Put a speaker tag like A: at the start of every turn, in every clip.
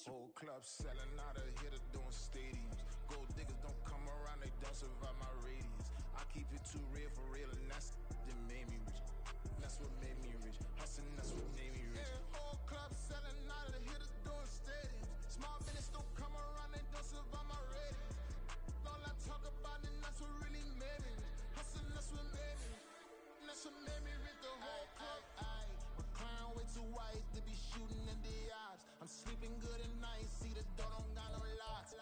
A: Whole club selling out of hitter doing stadiums. Gold diggers don't come around, they don't survive my radius. I keep it too real for real, and that's that made me rich. That's what made me rich. Hustling, that's what made me rich. Yeah, whole club selling out of hitters doing stadiums. Small business don't come around, they don't survive my radius. All I talk about, and that's what really made me rich. Hustling, that's what made me rich. That's what made me rich. The whole club. My clown way too white to be shooting in the ops. I'm sleeping good at night, see the door don't got no locks.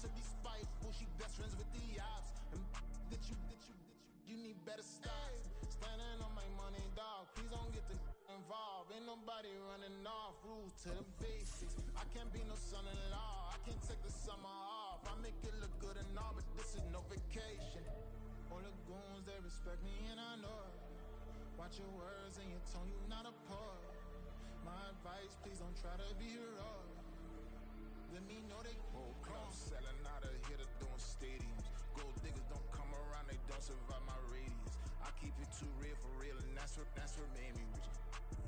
A: To be spiteful, she best friends with the ops. And that you need better stop. Standing on my money, dog. Please don't get the involved. Ain't nobody running off. Rules to the basics. I can't be no son-in-law. I can't take the summer off. I make it look good and all, but this is no vacation. All the goons, they respect me and I know it. Watch your words and your tone, you not a poet. My advice, please don't try to be heroic. Let me know they whole club selling out of hitter doing stadiums. Gold diggers don't come around, they don't survive my radius. I keep it too real for real, and that's what made me rich.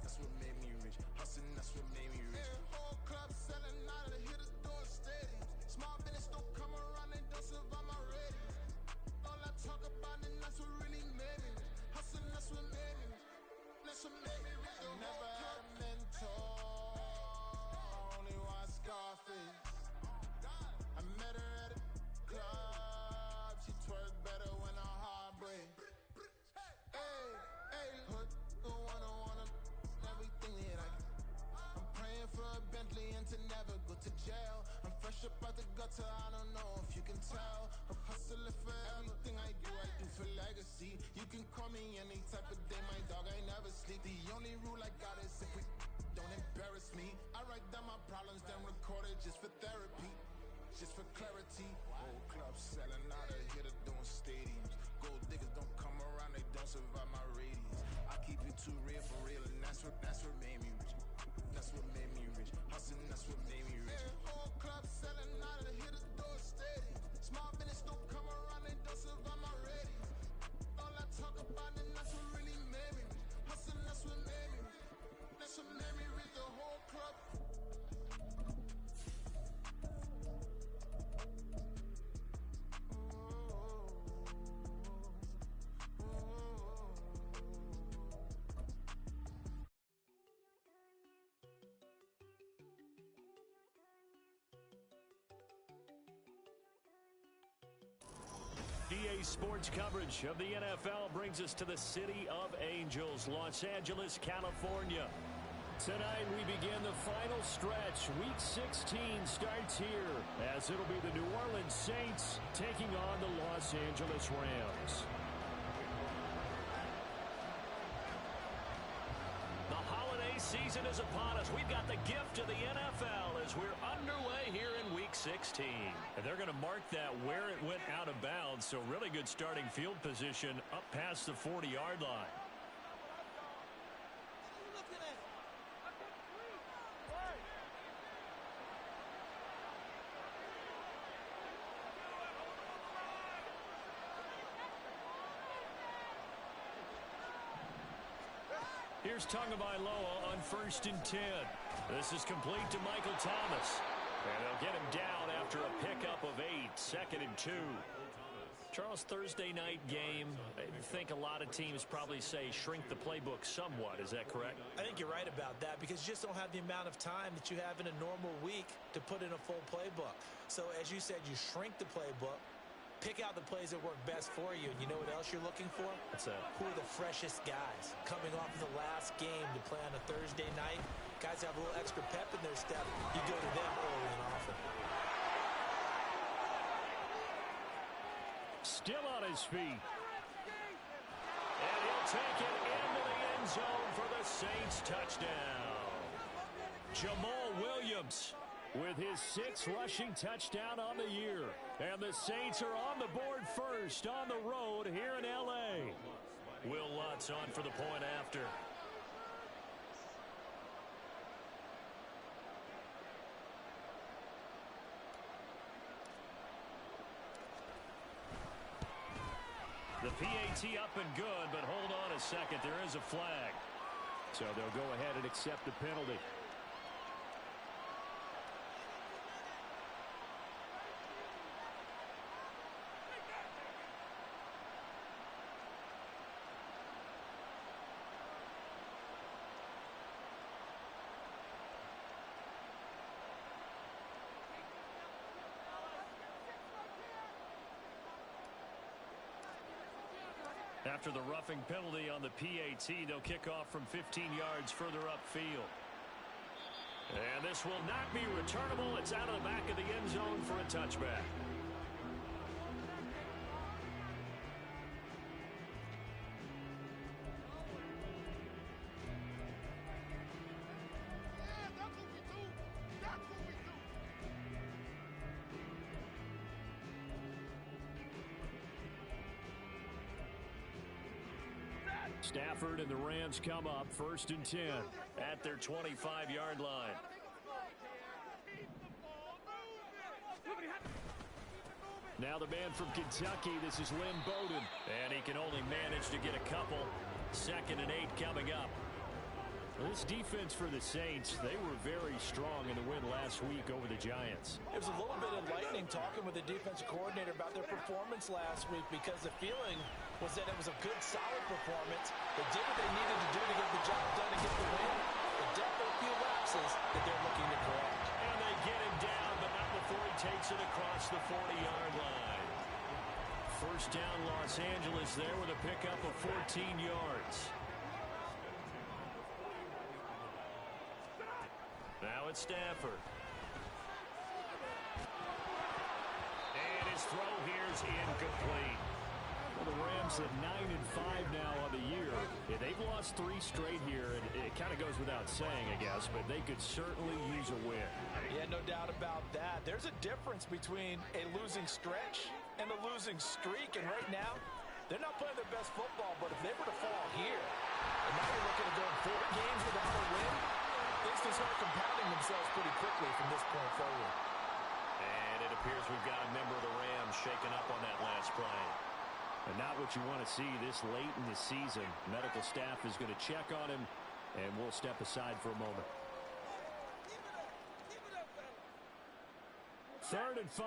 A: That's what made me rich. Hustling, that's what made me rich. Yeah, whole club selling out of hitters doing stadiums. Small business don't come around, they don't survive my radius. All I talk about, and that's what really made me rich. Hustling, that's what made me rich. That's what made me rich. I never had a mentor. Only watch Scarface. I met her at a club. She twerk better when her heart breaks. Hey, put the one on everything that I get. I'm praying for a Bentley and to never go to jail. I'm fresh up out the gutter, I don't know if you can tell. I'm hustling for everything I do for legacy. You can call me any type of day, my dog, I never sleep. The only rule I got is if we don't embarrass me. I write down my problems, then record it just for therapy. Just for clarity. Whole club selling out of hitter doing stadiums. Gold diggers don't come around, they don't survive my radius. I keep it too real for real, and that's what made me rich. That's what made me rich. Hustling, that's what made me rich. Yeah, whole club selling out of hitters doing stadiums. Small business don't come around, they don't survive my radius. All I talk about, and that's what really made me rich. Hustling, that's what made me rich. That's what made me rich. The whole club.
B: EA Sports coverage of the NFL brings us to the City of Angels, Los Angeles, California. Tonight we begin the final stretch. Week 16 starts here as it'll be the New Orleans Saints taking on the Los Angeles Rams. The holiday season is upon us. We've got the gift of the NFL as we're underway here in Week 16. And they're going to mark that where it went out of bounds, so really good starting field position up past the 40-yard line. Here's Tagovailoa on 1st and 10. This is complete to Michael Thomas. And they'll get him down after a pickup of 8, 2nd and 2. Charles, Thursday night game, I think a lot of teams probably say shrink the playbook somewhat. Is that correct?
C: I think you're right about that because you just don't have the amount of time that you have in a normal week to put in a full playbook. So as you said, you shrink the playbook. Pick out the plays that work best for you. And you know what else you're looking for?
B: What's that?
C: Who are the freshest guys coming off of the last game to play on a Thursday night? Guys have a little extra pep in their step. You go to them early and often.
B: Still on his feet. And he'll take it into the end zone for the Saints touchdown. Jamal Williams with his 6th rushing touchdown on the year. And the Saints are on the board first on the road here in L.A. Will Lutz on for the point after. The PAT up and good, but hold on a second. There is a flag. So they'll go ahead and accept the penalty. After the roughing penalty on the PAT, they'll kick off from 15 yards further upfield. And this will not be returnable. It's out of the back of the end zone for a touchback. Stafford and the Rams come up 1st and 10 at their 25-yard line. Now the man from Kentucky, this is Lynn Bowden, and he can only manage to get a couple. 2nd and 8 coming up. This defense for the Saints, they were very strong in the win last week over the Giants.
C: It was a little bit enlightening talking with the defensive coordinator about their performance last week, because the feeling was that it was a good, solid performance. They did what they needed to do to get the job done and get the win. But definitely a few lapses that they're looking to correct.
B: And they get him down, but not before he takes it across the 40-yard line. 1st down, Los Angeles there with a pickup of 14 yards. Now it's Stafford. And his throw here's incomplete. Well, the Rams at 9-5 now on the year. Yeah, they've lost 3 straight here, and it kind of goes without saying, I guess, but they could certainly use a win.
C: Yeah, no doubt about that. There's a difference between a losing stretch and a losing streak, and right now, they're not playing their best football, but if they were to fall here, and now you're looking at going 4 games without a win, things can start compounding themselves pretty quickly from this point forward.
B: And it appears we've got a member of the Rams shaken up on that last play. And not what you want to see this late in the season. Medical staff is going to check on him, and we'll step aside for a moment. 3rd and 5.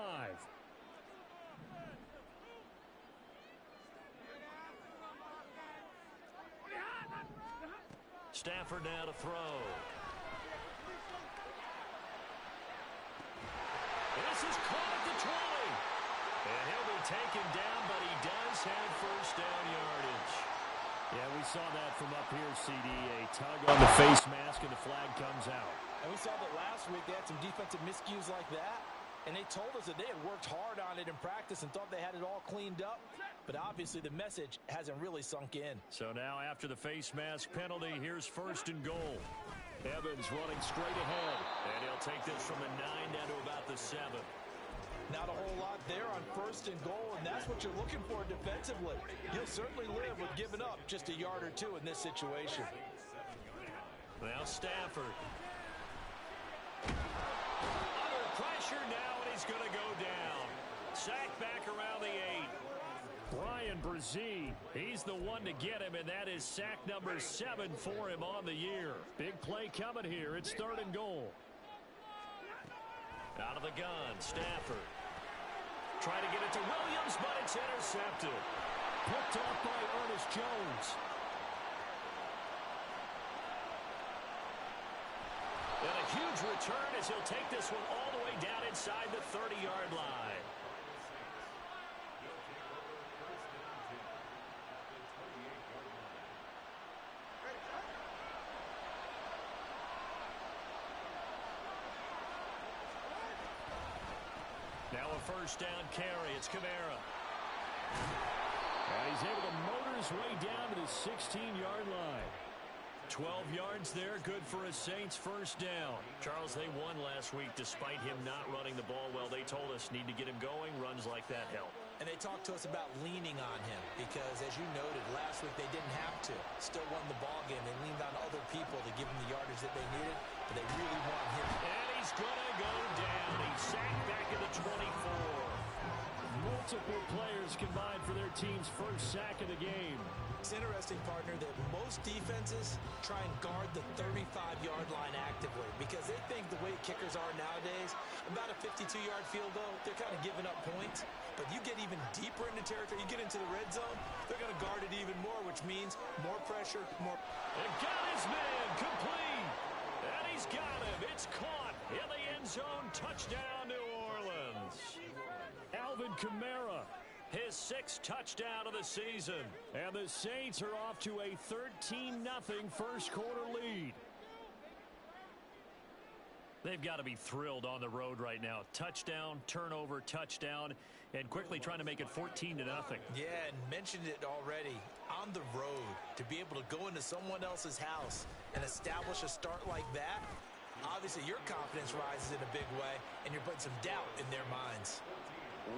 B: Stafford now to throw. This is caught at the 20. And he'll be taken down, but he does have 1st down yardage. Yeah, we saw that from up here, CD. A tug on the face mask, and the flag comes out.
C: And we saw that last week. They had some defensive miscues like that. And they told us that they had worked hard on it in practice and thought they had it all cleaned up. But obviously the message hasn't really sunk in.
B: So now after the face mask penalty, here's 1st and goal. Evans running straight ahead. And he'll take this from the 9 down to about the 7.
C: Not a whole lot there on 1st and goal, and that's what you're looking for defensively. You'll certainly live with giving up just a yard or 2 in this situation.
B: Now Stafford. Under pressure now, and he's going to go down. Sacked back around the 8. Brian Brzee, he's the one to get him, and that is sack number 7 for him on the year. Big play coming here. It's 3rd and goal. Out of the gun, Stafford. Trying to get it to Williams, but it's intercepted. Picked off by Ernest Jones. And a huge return as he'll take this one all the way down inside the 30-yard line. Now a 1st down carry. It's Kamara. And he's able to motor his way down to the 16-yard line. 12 yards there, good for a Saints 1st down. Charles, they won last week despite him not running the ball well. They told us need to get him going. Runs like that help.
C: And they talked to us about leaning on him because, as you noted, last week they didn't have to. Still won the ball game. They leaned on other people to give them the yardage that they needed, but they really want him.
B: And he's going to go down. He's sacked back at the 24. Multiple players combined for their team's 1st sack of the game.
C: It's interesting, partner, that most defenses try and guard the 35-yard line actively because they think the way kickers are nowadays, about a 52-yard field goal, they're kind of giving up points. But you get even deeper into territory, you get into the red zone, they're going to guard it even more, which means more pressure, more...
B: And got his man, complete. And he's got him. It's caught in the end zone. Touchdown, New Orleans. Alvin Kamara His 6th touchdown of the season. And the Saints are off to a 13-0 first quarter lead. They've got to be thrilled on the road right now. Touchdown, turnover, touchdown, and quickly trying to make it 14-0.
C: Yeah, and mentioned it already. On the road, to be able to go into someone else's house and establish a start like that, obviously your confidence rises in a big way, and you're putting some doubt in their minds.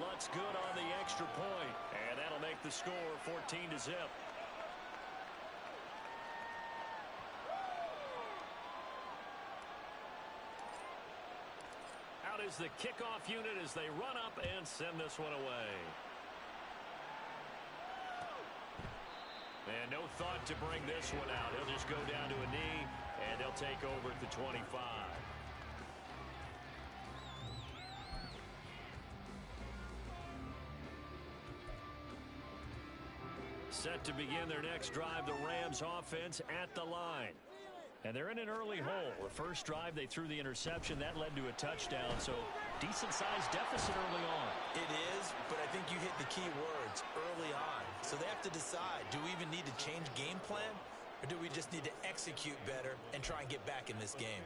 B: Looks good on the extra point, and that'll make the score 14-0. Out is the kickoff unit as they run up and send this one away. And no thought to bring this one out. He'll just go down to a knee, and they'll take over at the 25. Set to begin their next drive, the Rams offense at the line. And they're in an early hole. The first drive, they threw the interception. That led to a touchdown, so decent-sized deficit early on.
C: It is, but I think you hit the key words, early on. So they have to decide, do we even need to change game plan, or do we just need to execute better and try and get back in this game?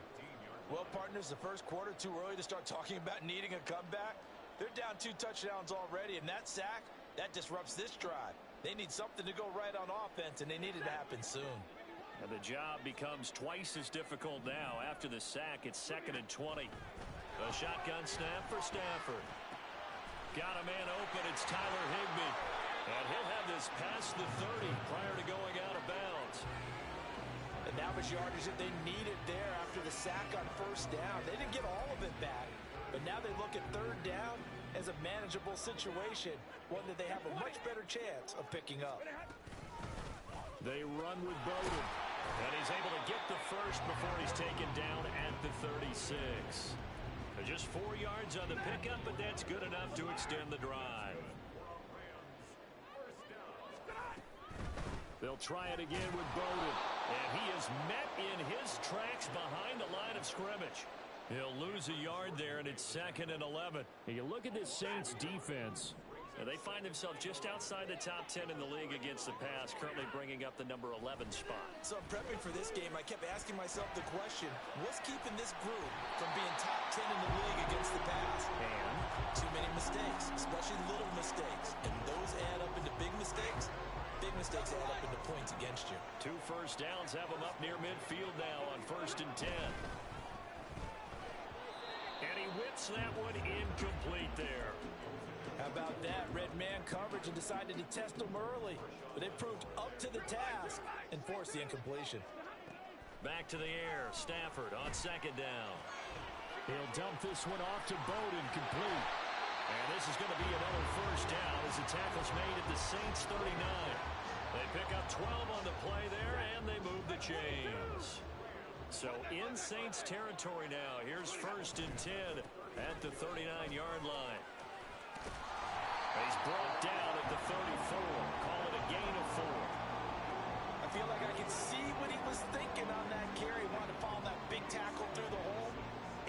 C: Well, partners, the first quarter, too early to start talking about needing a comeback. They're down 2 touchdowns already, and that sack, that disrupts this drive. They need something to go right on offense, and they need it to happen soon.
B: And the job becomes twice as difficult now. After the sack, it's 2nd and 20. A shotgun snap for Stafford. Got a man open. It's Tyler Higbee. And he'll have this past the 30 prior to going out of bounds.
C: And now much yardage that they needed there after the sack on first down. They didn't get all of it back. But now they look at 3rd down as a manageable situation, one that they have a much better chance of picking up.
B: They run with Bowden, and he's able to get the first before he's taken down at the 36. Just 4 yards on the pickup, but that's good enough to extend the drive. They'll try it again with Bowden, and he is met in his tracks behind the line of scrimmage. He'll lose a yard there, and it's 2nd and 11. And you look at this Saints defense. And they find themselves just outside the top 10 in the league against the pass, currently bringing up the number 11 spot.
C: So I'm prepping for this game. I kept asking myself the question, what's keeping this group from being top 10 in the league against the pass?
B: And
C: too many mistakes, especially little mistakes. And those add up into big mistakes. Big mistakes add up into points against you.
B: 2 first downs have them up near midfield now on 1st and 10. And he whips that one incomplete there.
C: How about that? Red man coverage and decided to test them early. But they proved up to the task and forced the incompletion.
B: Back to the air. Stafford on 2nd down. He'll dump this one off to Bowden, complete. And this is going to be another first down as the tackle's made at the Saints 39. They pick up 12 on the play there, and they move the chains. So in Saints territory now. Here's 1st and 10 at the 39-yard line. He's brought down at the 34. Call it a gain of 4.
C: I feel like I can see what he was thinking on that carry. Wanted to follow that big tackle through the hole.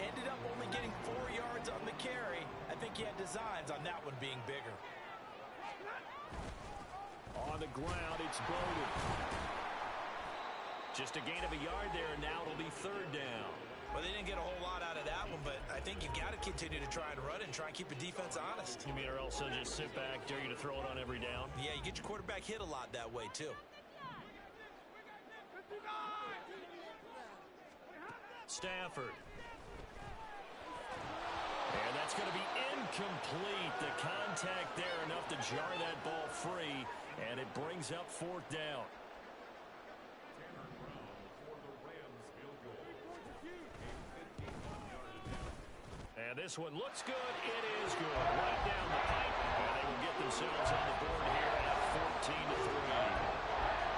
C: Ended up only getting 4 yards on the carry. I think he had designs on that one being bigger.
B: On the ground, it's Bowden. Just a gain of a yard there, and now it'll be 3rd down.
C: Well, they didn't get a whole lot out of that one, but I think you got to continue to try and run and try and keep the defense honest.
B: You mean or else they'll just sit back, dare you to throw it on every down?
C: Yeah, you get your quarterback hit a lot that way, too.
B: Stafford. And that's going to be incomplete. The contact there enough to jar that ball free, and it brings up 4th down. And this one looks good. It is good. Right down the pipe, and they will get themselves on the board here at 14-3.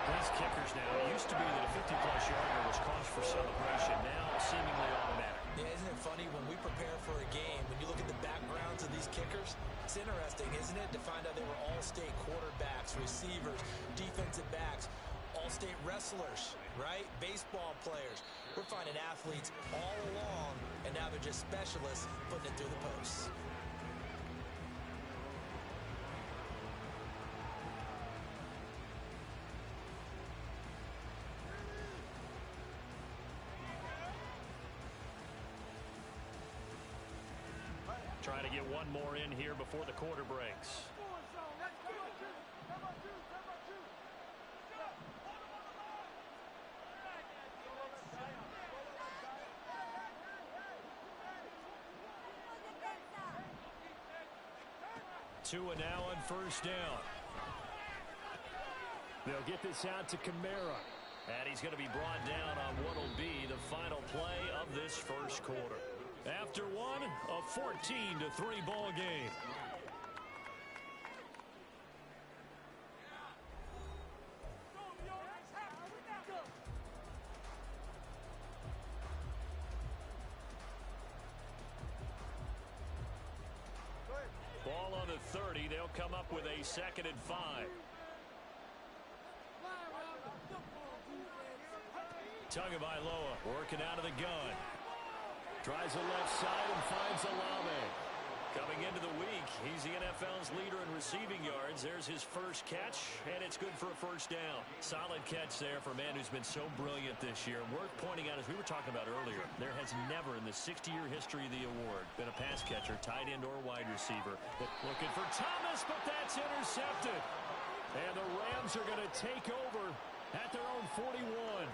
B: These kickers now, it used to be that a 50-plus yarder was cause for celebration. Now, seemingly automatic.
C: Yeah, isn't it funny when we prepare for a game, when you look at the backgrounds of these kickers, it's interesting, isn't it, to find out they were all-state quarterbacks, receivers, defensive backs, all-state wrestlers, right? Baseball players. We're finding athletes all along, and now they're just specialists putting it through the posts.
B: trying to get one more in here before the quarter breaks. Tua now on first down. They'll get this out to Kamara. And he's going to be brought down on what will be the final play of this first quarter. After one, a 14-3 ball game. Ball on the 30. They'll come up with a 2nd and 5. Tagovailoa working out of the gun. Tries the left side and finds Olave. Coming into the week, he's the NFL's leader in receiving yards. There's his first catch, and it's good for a first down. Solid catch there for a man who's been so brilliant this year. Worth pointing out, as we were talking about earlier, there has never in the 60-year history of the award been a pass catcher, tight end or wide receiver. Looking for Thomas, but that's intercepted. And the Rams are going to take over at their own 41.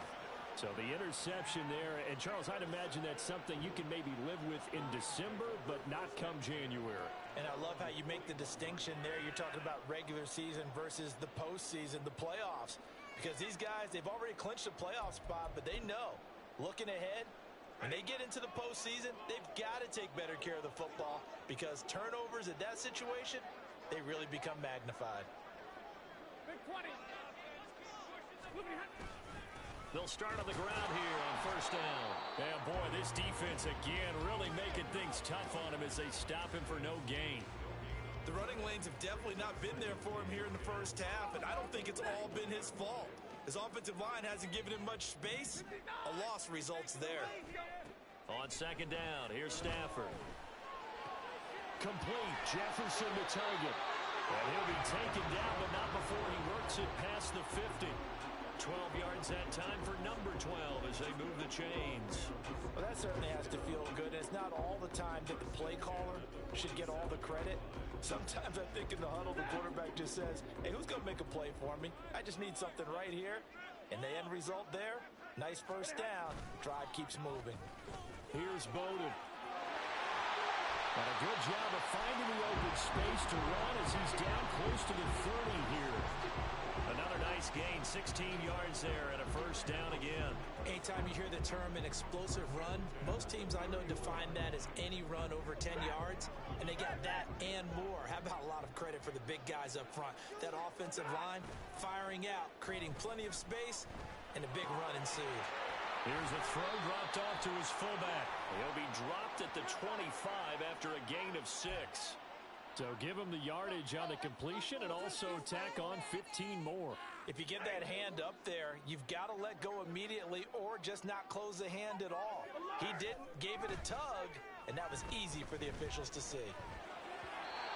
B: So the interception there, and Charles, I'd imagine that's something you can maybe live with in December, but not come January.
C: And I love how you make the distinction there. You're talking about regular season versus the postseason, the playoffs. Because these guys, they've already clinched a playoff spot, but they know, looking ahead, when they get into the postseason, they've got to take better care of the football because turnovers in that situation, they really become magnified.
D: Big 20.
B: They'll start on the ground here on first down. And boy, this defense again really making things tough on him as they stop him for no gain.
C: The running lanes have definitely not been there for him here in the first half, and I don't think it's all been his fault. His offensive line hasn't given him much space. A loss results there.
B: On 2nd down, here's Stafford. Complete. Jefferson to target. And he'll be taken down, but not before he works it past the 50. 12 yards that time for number 12 as they move the chains.
C: Well, that certainly has to feel good. It's not all the time that the play caller should get all the credit. Sometimes I think in the huddle, the quarterback just says, hey, who's going to make a play for me? I just need something right here. And the end result there, nice first down. Drive keeps moving.
B: Here's Bowden. And a good job of finding the open space to run as he's down close to the 30 here. Another nice gain, 16 yards there, and a first down again.
C: Anytime you hear the term an explosive run, most teams I know define that as any run over 10 yards, and they got that and more. How about a lot of credit for the big guys up front? That offensive line firing out, creating plenty of space, and a big run ensued.
B: Here's a throw dropped off to his fullback. He'll be dropped at the 25 after a gain of 6. So give him the yardage on the completion and also tack on 15 more.
C: If you get that hand up there, you've got to let go immediately or just not close the hand at all. He didn't, gave it a tug, and that was easy for the officials to see.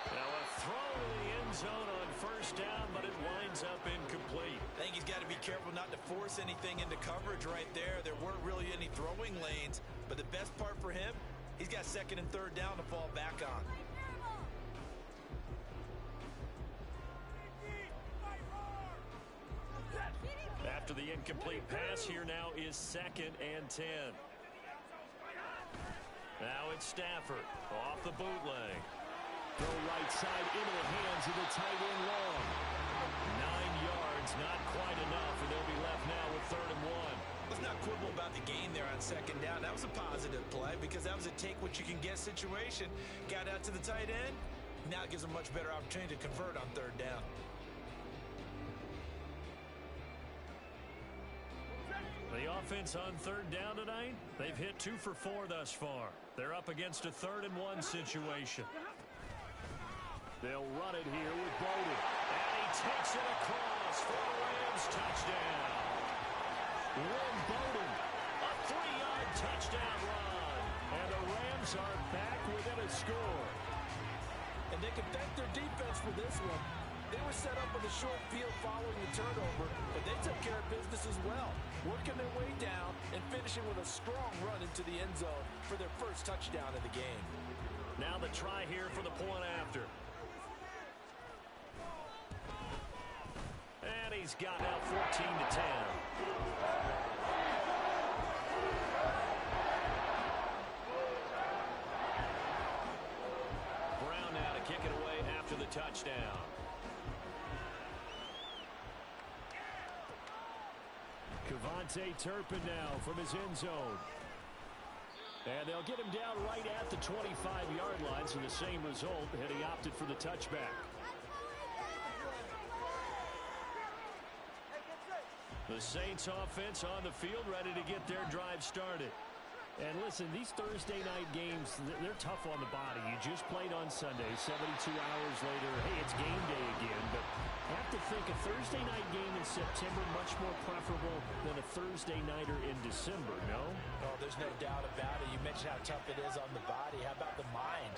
B: Now a throw to the end zone on first down, but it winds up incomplete.
C: I think he's got to be careful not to force anything into coverage right there. There weren't really any throwing lanes, but the best part for him, he's got 2nd and 3rd down to fall back on.
B: After the incomplete pass, here now is 2nd and 10. Now it's Stafford off the bootleg. Throw right side into the hands of the tight end long. 9 yards, not quite enough, and they'll be left now with 3rd and 1.
C: Let's not quibble about the gain there on 2nd down. That was a positive play because that was a take-what-you-can-get situation. Got out to the tight end. Now it gives them much better opportunity to convert on 3rd down.
B: The offense on 3rd down tonight, they've hit 2 for 4 thus far. They're up against a 3rd and 1 situation. They'll run it here with Bowden. And he takes it across for the Rams touchdown. Lynn Bowden, a 3-yard touchdown run. And the Rams are back within a score.
C: And they can thank their defense for this one. They were set up with a short field following the turnover, but they took care of business as well, working their way down and finishing with a strong run into the end zone for their first touchdown of the game.
B: Now the try here for the point after. And he's got now 14-10. Brown now to kick it away after the touchdown. Cavante Turpin now from his end zone. And they'll get him down right at the 25-yard line, so the same result, and he opted for the touchback. The Saints offense on the field, ready to get their drive started. And listen, these Thursday night games, they're tough on the body. You just played on Sunday, 72 hours later, hey, it's game day again. But I have to think a Thursday night game in September much more preferable than a Thursday nighter in December, no?
C: Oh, there's no doubt about it. You mentioned how tough it is on the body. How about the mind?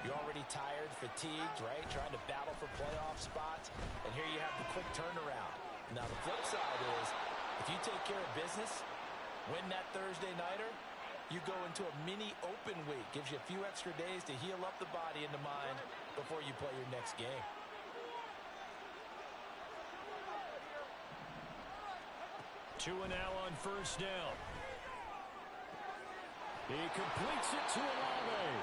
C: You're already tired, fatigued, right? Trying to battle for playoff spots. And here you have the quick turnaround. Now, the flip side is, if you take care of business, win that Thursday nighter, you go into a mini open week. Gives you a few extra days to heal up the body and the mind before you play your next game.
B: Two and now on first down. He completes it to Olave.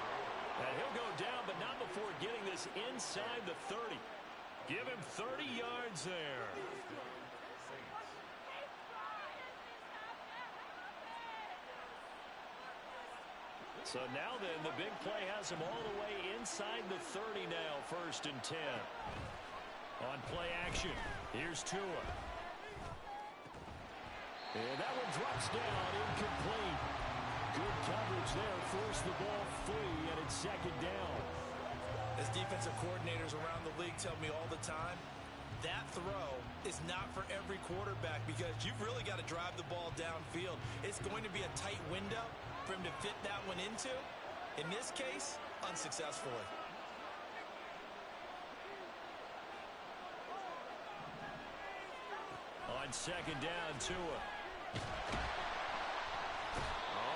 B: And he'll go down, but not before getting this inside the 30. Give him 30 yards there. So now then, the big play has him all the way inside the 30 now, 1st and 10. On play action, here's Tua. And that one drops down, incomplete. Good coverage there, forced the ball free, and it's 2nd down.
C: As defensive coordinators around the league tell me all the time, that throw is not for every quarterback because you've really got to drive the ball downfield. It's going to be a tight window for him to fit that one into. In this case, unsuccessfully.
B: On 2nd down, Tua.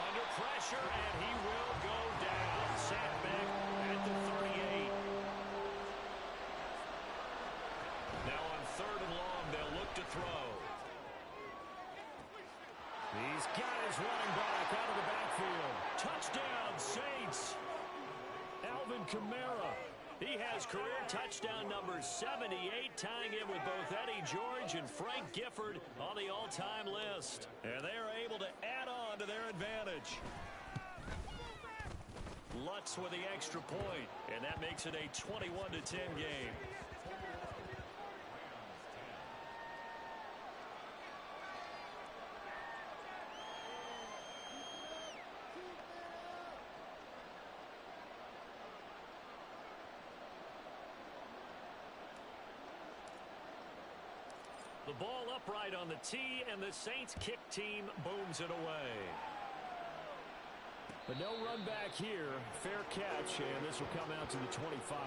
B: Under pressure, and he will go down. Sat back at the 38. Now on 3rd and long, they'll look to throw. He's got his running back out of the backfield. Touchdown, Saints. Alvin Kamara. He has career touchdown number 78, tying it with both Eddie George and Frank Gifford on the all-time list. And they're able to add on to their advantage. Lutz with the extra point, and that makes it a 21-10 game. The ball upright on the tee, and the Saints kick team booms it away. But no run back here. Fair catch, and this will come out to the 25.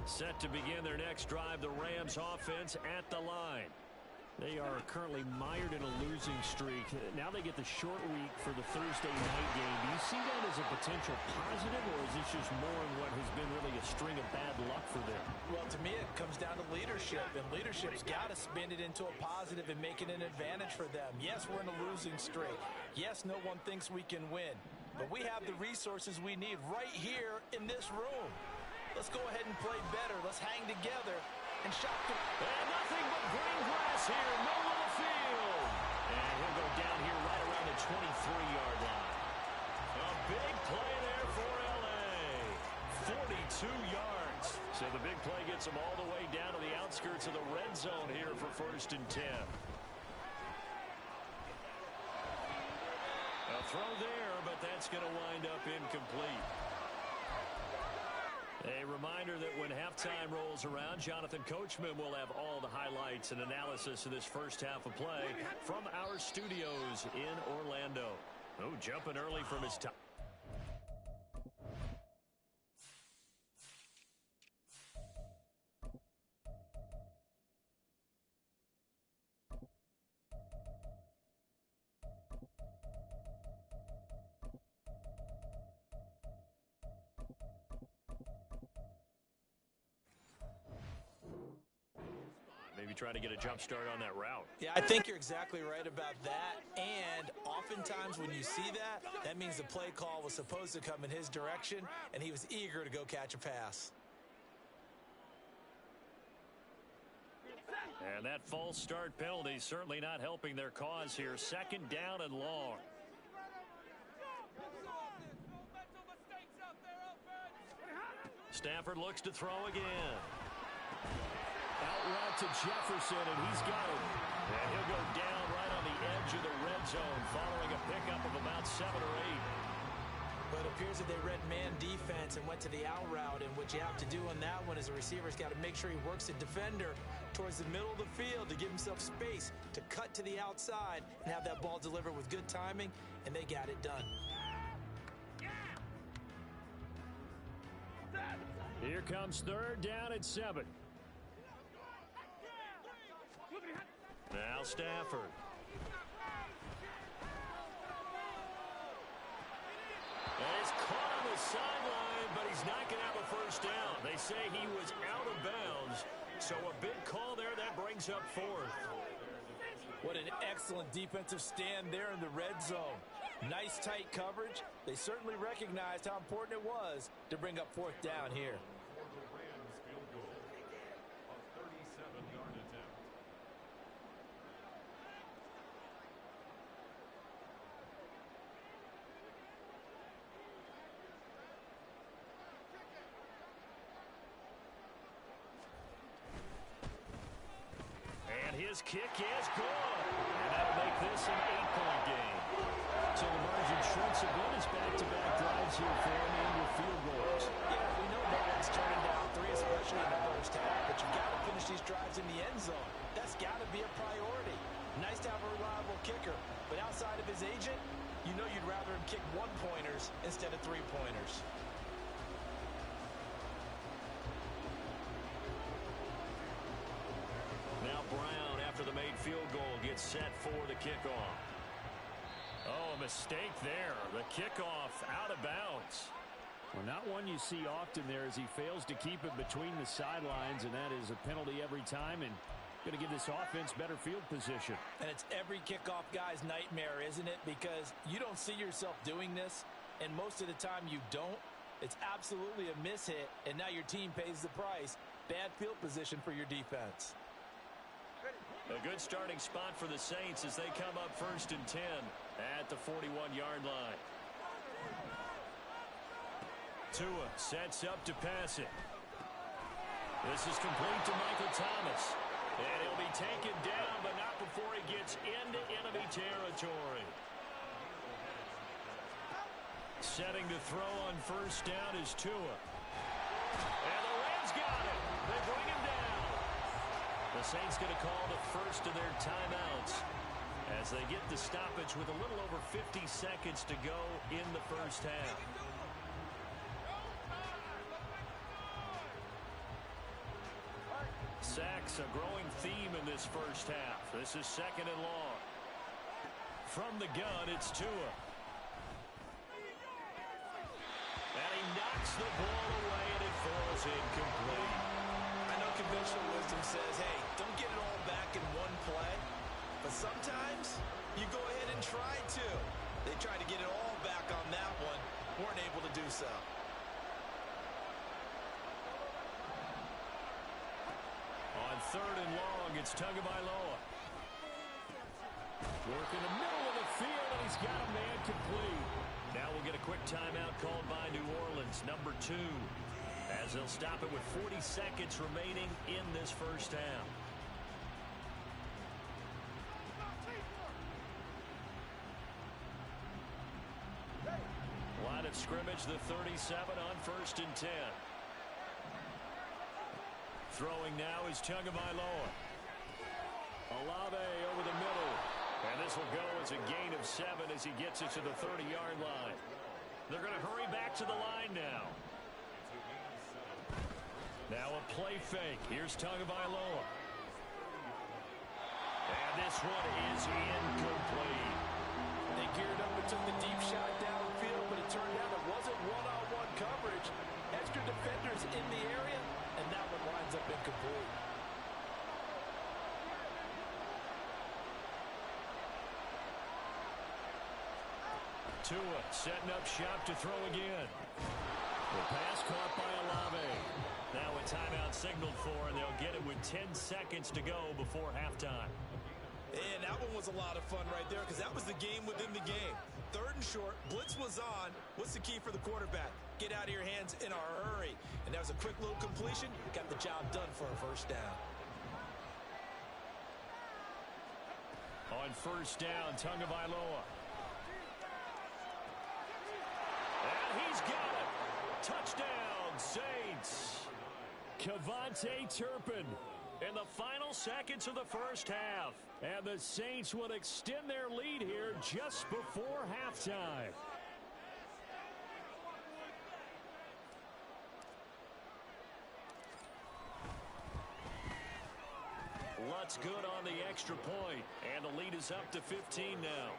B: Set to begin their next drive, the Rams offense at the line. They are currently mired in a losing streak. Now they get the short week for the Thursday night game. Do you see that as a potential positive, or is this just more in what has been really a string of bad luck for them?
C: Well, to me, it comes down to leadership, and leadership's got to spin it into a positive and make it an advantage for them. Yes, we're in a losing streak. Yes, no one thinks we can win, but we have the resources we need right here in this room. Let's go ahead and play better. Let's hang together and shock them.
B: And nothing but green grass here, middle of the field. And he'll go down here right around the 23-yard line. A big play there for L.A. 42 yards. So the big play gets him all the way down to the outskirts of the red zone here for 1st and 10. A throw there, but that's going to wind up incomplete. A reminder that when halftime rolls around, Jonathan Coachman will have all the highlights and analysis of this first half of play from our studios in Orlando. Oh, jumping early from his time. try to get a jump start on that route.
C: Yeah, I think you're exactly right about that. And oftentimes when you see that, that means the play call was supposed to come in his direction, and he was eager to go catch a pass.
B: And that false start penalty certainly not helping their cause here. 2nd down and long. Stafford looks to throw again. Out route to Jefferson, and he's got it. And he'll go down right on the edge of the red zone following a pickup of about 7 or 8.
C: But it appears that they read man defense and went to the out route, and what you have to do on that one is the receiver's got to make sure he works the defender towards the middle of the field to give himself space to cut to the outside and have that ball delivered with good timing, and they got it done.
B: Here comes 3rd down at 7. Now Stafford. And it's caught on the sideline, but he's not going to have a first down. They say he was out of bounds, so a big call there. That brings up 4th.
C: What an excellent defensive stand there in the red zone. Nice tight coverage. They certainly recognized how important it was to bring up 4th down here.
B: His kick is good. And that'll make this an 8-point game. So the margin shrinks a bit as back-to-back drives here for him and with field goals.
C: Yeah, we know no one's turning down 3, especially in the first half, but you've got to finish these drives in the end zone. That's got to be a priority. Nice to have a reliable kicker, but outside of his agent, you know you'd rather him kick 1-pointers instead of 3-pointers.
B: Now Brown, after the made field goal, gets set for the kickoff. Oh, a mistake there. The kickoff out of bounds.
E: Well, not one you see often there as he fails to keep it between the sidelines, and that is a penalty every time, and going to give this offense better field position.
C: And it's every kickoff guy's nightmare, isn't it? Because you don't see yourself doing this, and most of the time you don't. It's absolutely a mishit, and now your team pays the price. Bad field position for your defense.
B: A good starting spot for the Saints as they come up 1st and 10 at the 41-yard line. Tua sets up to pass it. This is complete to Michael Thomas. And he'll be taken down, but not before he gets into enemy territory. Setting to throw on 1st down is Tua. And the Rams got it. They bring him down. The Saints going to call the first of their timeouts as they get the stoppage with a little over 50 seconds to go in the first half. Sacks, a growing theme in this first half. This is 2nd and long. From the gun, it's Tua. And he knocks the ball away, and it falls incomplete.
C: I know conventional wisdom says, hey, don't get it all back in one play. But sometimes you go ahead and try to. They tried to get it all back on that one. Weren't able to do so.
B: On 3rd and long, it's Tagovailoa. Work in the middle of the field, and he's got a man complete. Now we'll get a quick timeout called by New Orleans, number 2, as they'll stop it with 40 seconds remaining in this first half. Line of scrimmage, the 37 on 1st and 10. Throwing now is Tagovailoa. Olave over the middle. And this will go as a gain of 7 as he gets it to the 30-yard line. They're going to hurry back to the line now. Now a play fake. Here's Tagovailoa. And this one is incomplete.
C: They geared up and took the deep shot downfield, but it turned out it wasn't one-on-one coverage. Extra defenders in the area, and that one winds up incomplete.
B: Tua setting up shop to throw again. The pass caught by Olave. Now a timeout signaled for, and they'll get it with 10 seconds to go before halftime.
C: And that one was a lot of fun right there because that was the game within the game. 3rd and short, blitz was on. What's the key for the quarterback? Get out of your hands in a hurry. And that was a quick little completion. Got the job done for a first down.
B: On first down, Tagovailoa. And he's got it. Touchdown, Saints. Kevontae Turpin in the final seconds of the first half. And the Saints will extend their lead here just before halftime. Lutz good on the extra point, and the lead is up to 15 now.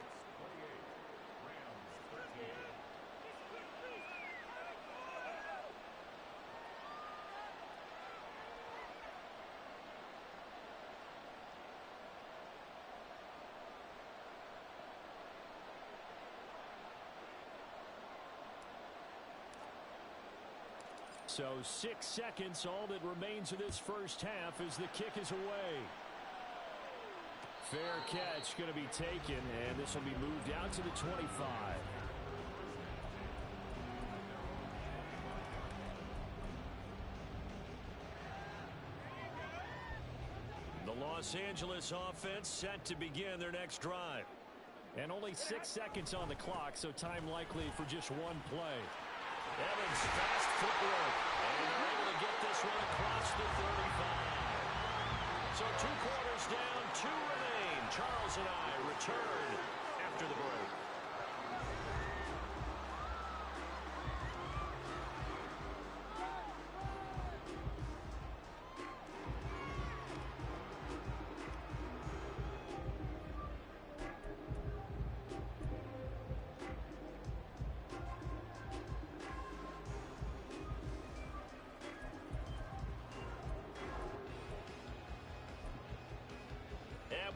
B: So 6 seconds, all that remains of this first half as the kick is away. Fair catch going to be taken, and this will be moved out to the 25. The Los Angeles offense set to begin their next drive. And only 6 seconds on the clock, so time likely for just one play. Evans, fast footwork, and they're able to get this one across the 35. So 2 quarters down, 2 remain. Charles and I return after the break.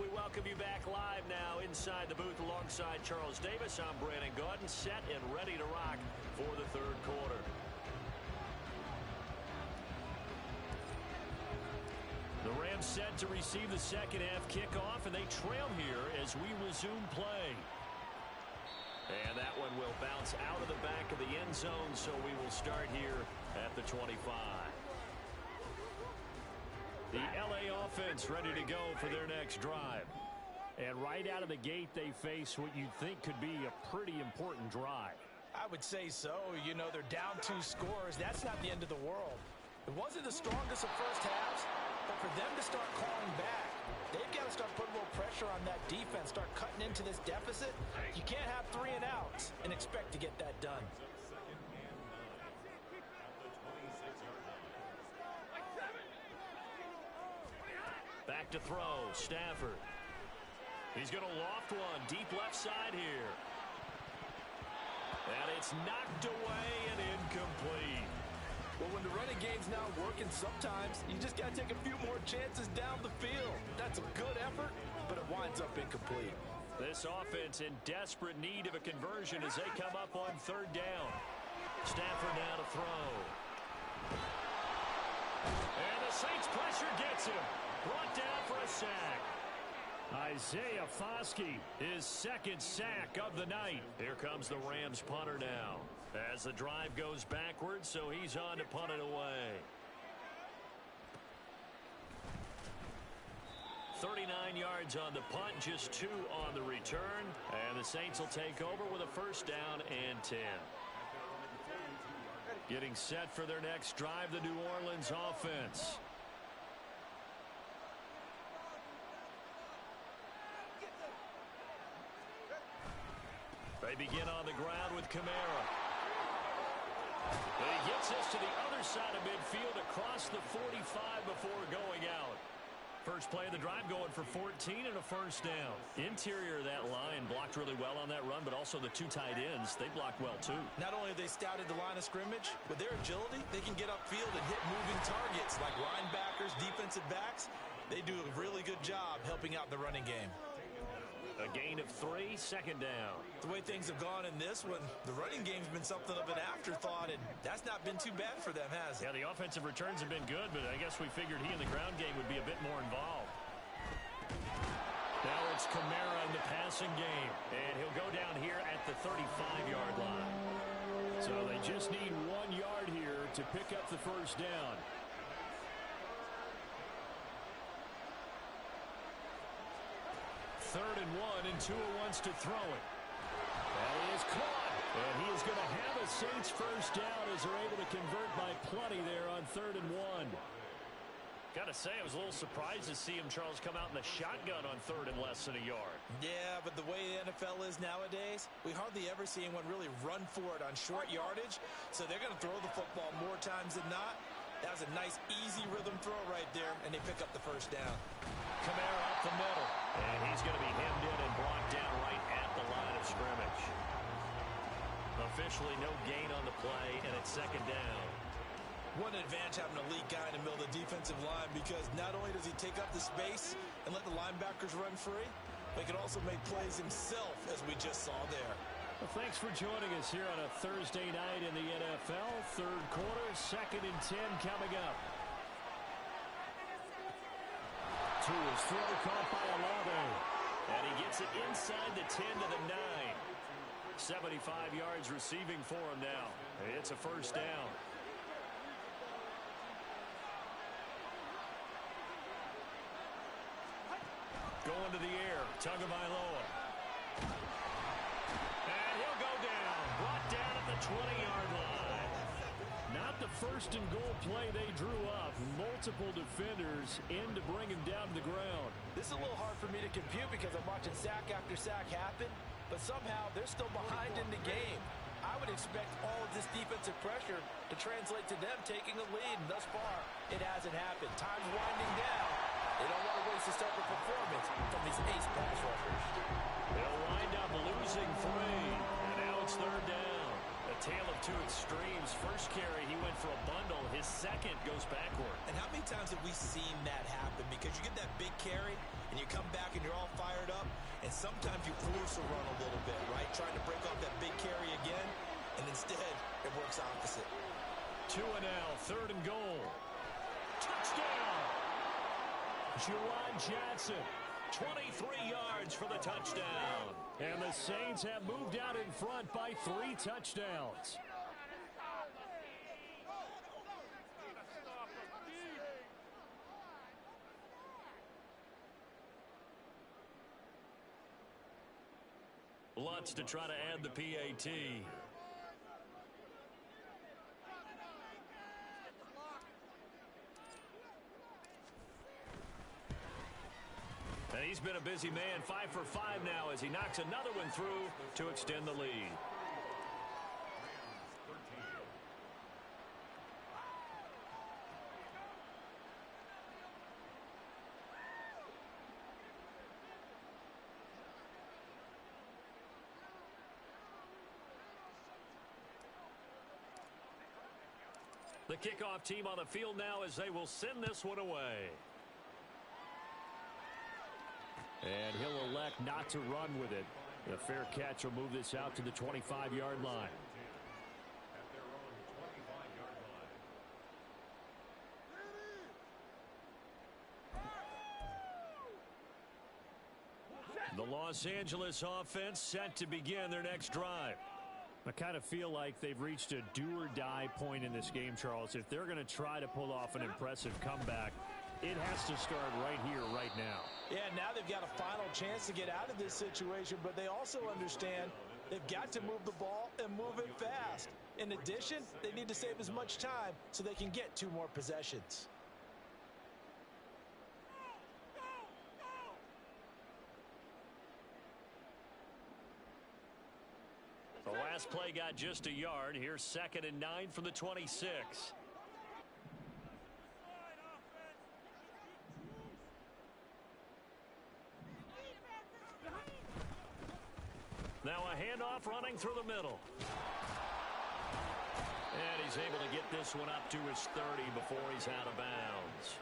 B: We welcome you back live now inside the booth alongside Charles Davis. I'm Brandon Gaudin, set and ready to rock for the 3rd quarter. The Rams set to receive the second half kickoff, and they trail here as we resume play. And that one will bounce out of the back of the end zone, so we will start here at the 25. The LA offense ready to go for their next drive. And right out of the gate, they face what you'd think could be a pretty important drive.
C: I would say so. You know, they're down 2 scores. That's not the end of the world. It wasn't the strongest of first halves, but for them to start calling back, they've got to start putting a little pressure on that defense, start cutting into this deficit. You can't have 3 and outs and expect to get that done.
B: Back to throw, Stafford. He's going to loft one, deep left side here. And it's knocked away and incomplete.
C: Well, when the running game's not working, sometimes you just got to take a few more chances down the field. That's a good effort, but it winds up incomplete.
B: This offense in desperate need of a conversion as they come up on 3rd down. Stafford now to throw. And the Saints pressure gets him. Brought down for a sack. Isaiah Foskey, his 2nd sack of the night. Here comes the Rams punter now. As the drive goes backwards, so he's on to punt it away. 39 yards on the punt, just 2 on the return. And the Saints will take over with a first down and 10. Getting set for their next drive, the New Orleans offense. They begin on the ground with Kamara. And he gets this to the other side of midfield across the 45 before going out. First play of the drive going for 14 and a first down. Interior of that line blocked really well on that run, but also the 2 tight ends, they blocked well too.
C: Not only have they scouted the line of scrimmage, with their agility, they can get upfield and hit moving targets like linebackers, defensive backs. They do a really good job helping out the running game.
B: A gain of 3, second down.
C: The way things have gone in this one, the running game's been something of an afterthought, and that's not been too bad for them, has it?
B: Yeah, the offensive returns have been good, but I guess we figured he in the ground game would be a bit more involved. Now it's Kamara in the passing game, and he'll go down here at the 35-yard line.
E: So they just need 1 yard here to pick up the first down.
B: Third and 1, and Tua wants to throw it. That is caught. And he is going to have a Saints first down as they're able to convert by plenty there on 3rd and 1. Got to say, I was a little surprised to see him, Charles, come out in the shotgun on 3rd and less than a yard.
C: Yeah, but the way the NFL is nowadays, we hardly ever see anyone really run for it on short yardage. So they're going to throw the football more times than not. That was a nice, easy rhythm throw right there, and they pick up the first down.
B: Kamara up the middle, and he's going to be hemmed in and brought down right at the line of scrimmage. Officially no gain on the play, and it's second down.
C: What an advantage having an elite guy in the middle of the defensive line, because not only does he take up the space and let the linebackers run free, but he can also make plays himself, as we just saw there.
E: Well, thanks for joining us here on a Thursday night in the NFL. Third quarter, 2nd and 10 coming up. Tua's throw caught by Olave.
B: And he gets it inside the 10 to the 9. 75 yards receiving for him now. It's a first down. Going to the air, Tagovailoa. And he'll go down. Brought down at the 20-yard line.
E: Not the first and goal play they drew up. Multiple defenders in to bring him down to the ground.
C: This is a little hard for me to compute because I'm watching sack after sack happen, but somehow they're still behind in the game. I would expect all of this defensive pressure to translate to them taking a lead, and thus far, it hasn't happened. Time's winding down. They don't want to waste a start of performance from these ace pass rushers.
B: They'll wind up losing 3, and now it's third down. A tale of two extremes. First carry, he went for a bundle. His second goes backward.
C: And how many times have we seen that happen? Because you get that big carry, and you come back and you're all fired up, and sometimes you force a run a little bit, right? Trying to break off that big carry again, and instead, it works opposite.
B: Tua now, 3rd and goal. Touchdown!
E: Juwan Johnson.
B: 23 yards for the touchdown.
E: And the Saints have moved out in front by 3 touchdowns.
B: Lutz to try to add the PAT. And he's been a busy man, 5 for 5 now as he knocks another one through to extend the lead. The kickoff team on the field now as they will send this one away.
E: And he'll elect not to run with it. A fair catch will move this out to the 25-yard line.
B: The Los Angeles offense set to begin their next drive.
E: I kind of feel like they've reached a do-or-die point in this game, Charles. If they're going to try to pull off an impressive comeback, it has to start right here, right now.
C: Yeah, now they've got a final chance to get out of this situation, but they also understand they've got to move the ball and move it fast. In addition, they need to save as much time so they can get 2 more possessions.
B: The last play got just a yard. Here's 2nd and 9 from the 26. Now a handoff running through the middle. And he's able to get this one up to his 30 before he's out of bounds.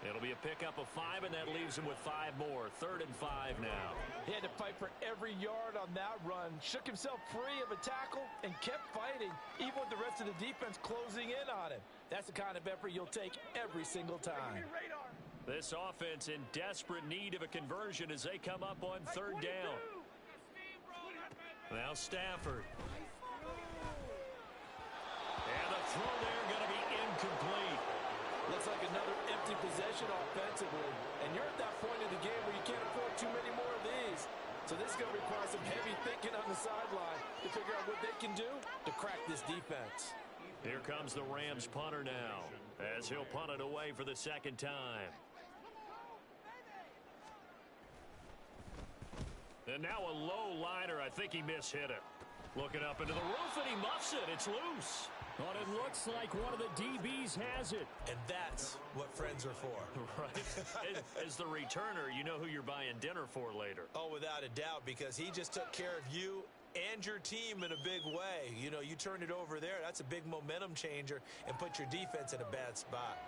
B: It'll be a pickup of 5, and that leaves him with 5 more. 3rd and 5 now.
C: He had to fight for every yard on that run. Shook himself free of a tackle and kept fighting, even with the rest of the defense closing in on him. That's the kind of effort you'll take every single time.
B: This offense in desperate need of a conversion as they come up on 3rd down. Now Stafford. And the throw there going to be incomplete.
C: Looks like another empty possession offensively. And you're at that point in the game where you can't afford too many more of these. So this is going to require some heavy thinking on the sideline to figure out what they can do to crack this defense.
B: Here comes the Rams punter now as he'll punt it away for the 2nd time. And now a low liner. I think he mishit it. Looking up into the roof, and he muffs it. It's loose.
E: But it looks like one of the DBs has it.
C: And that's what friends are for.
B: Right. As the returner, you know who you're buying dinner for later.
C: Oh, without a doubt, because he just took care of you and your team in a big way. You know, you turned it over there. That's a big momentum changer and put your defense in a bad spot.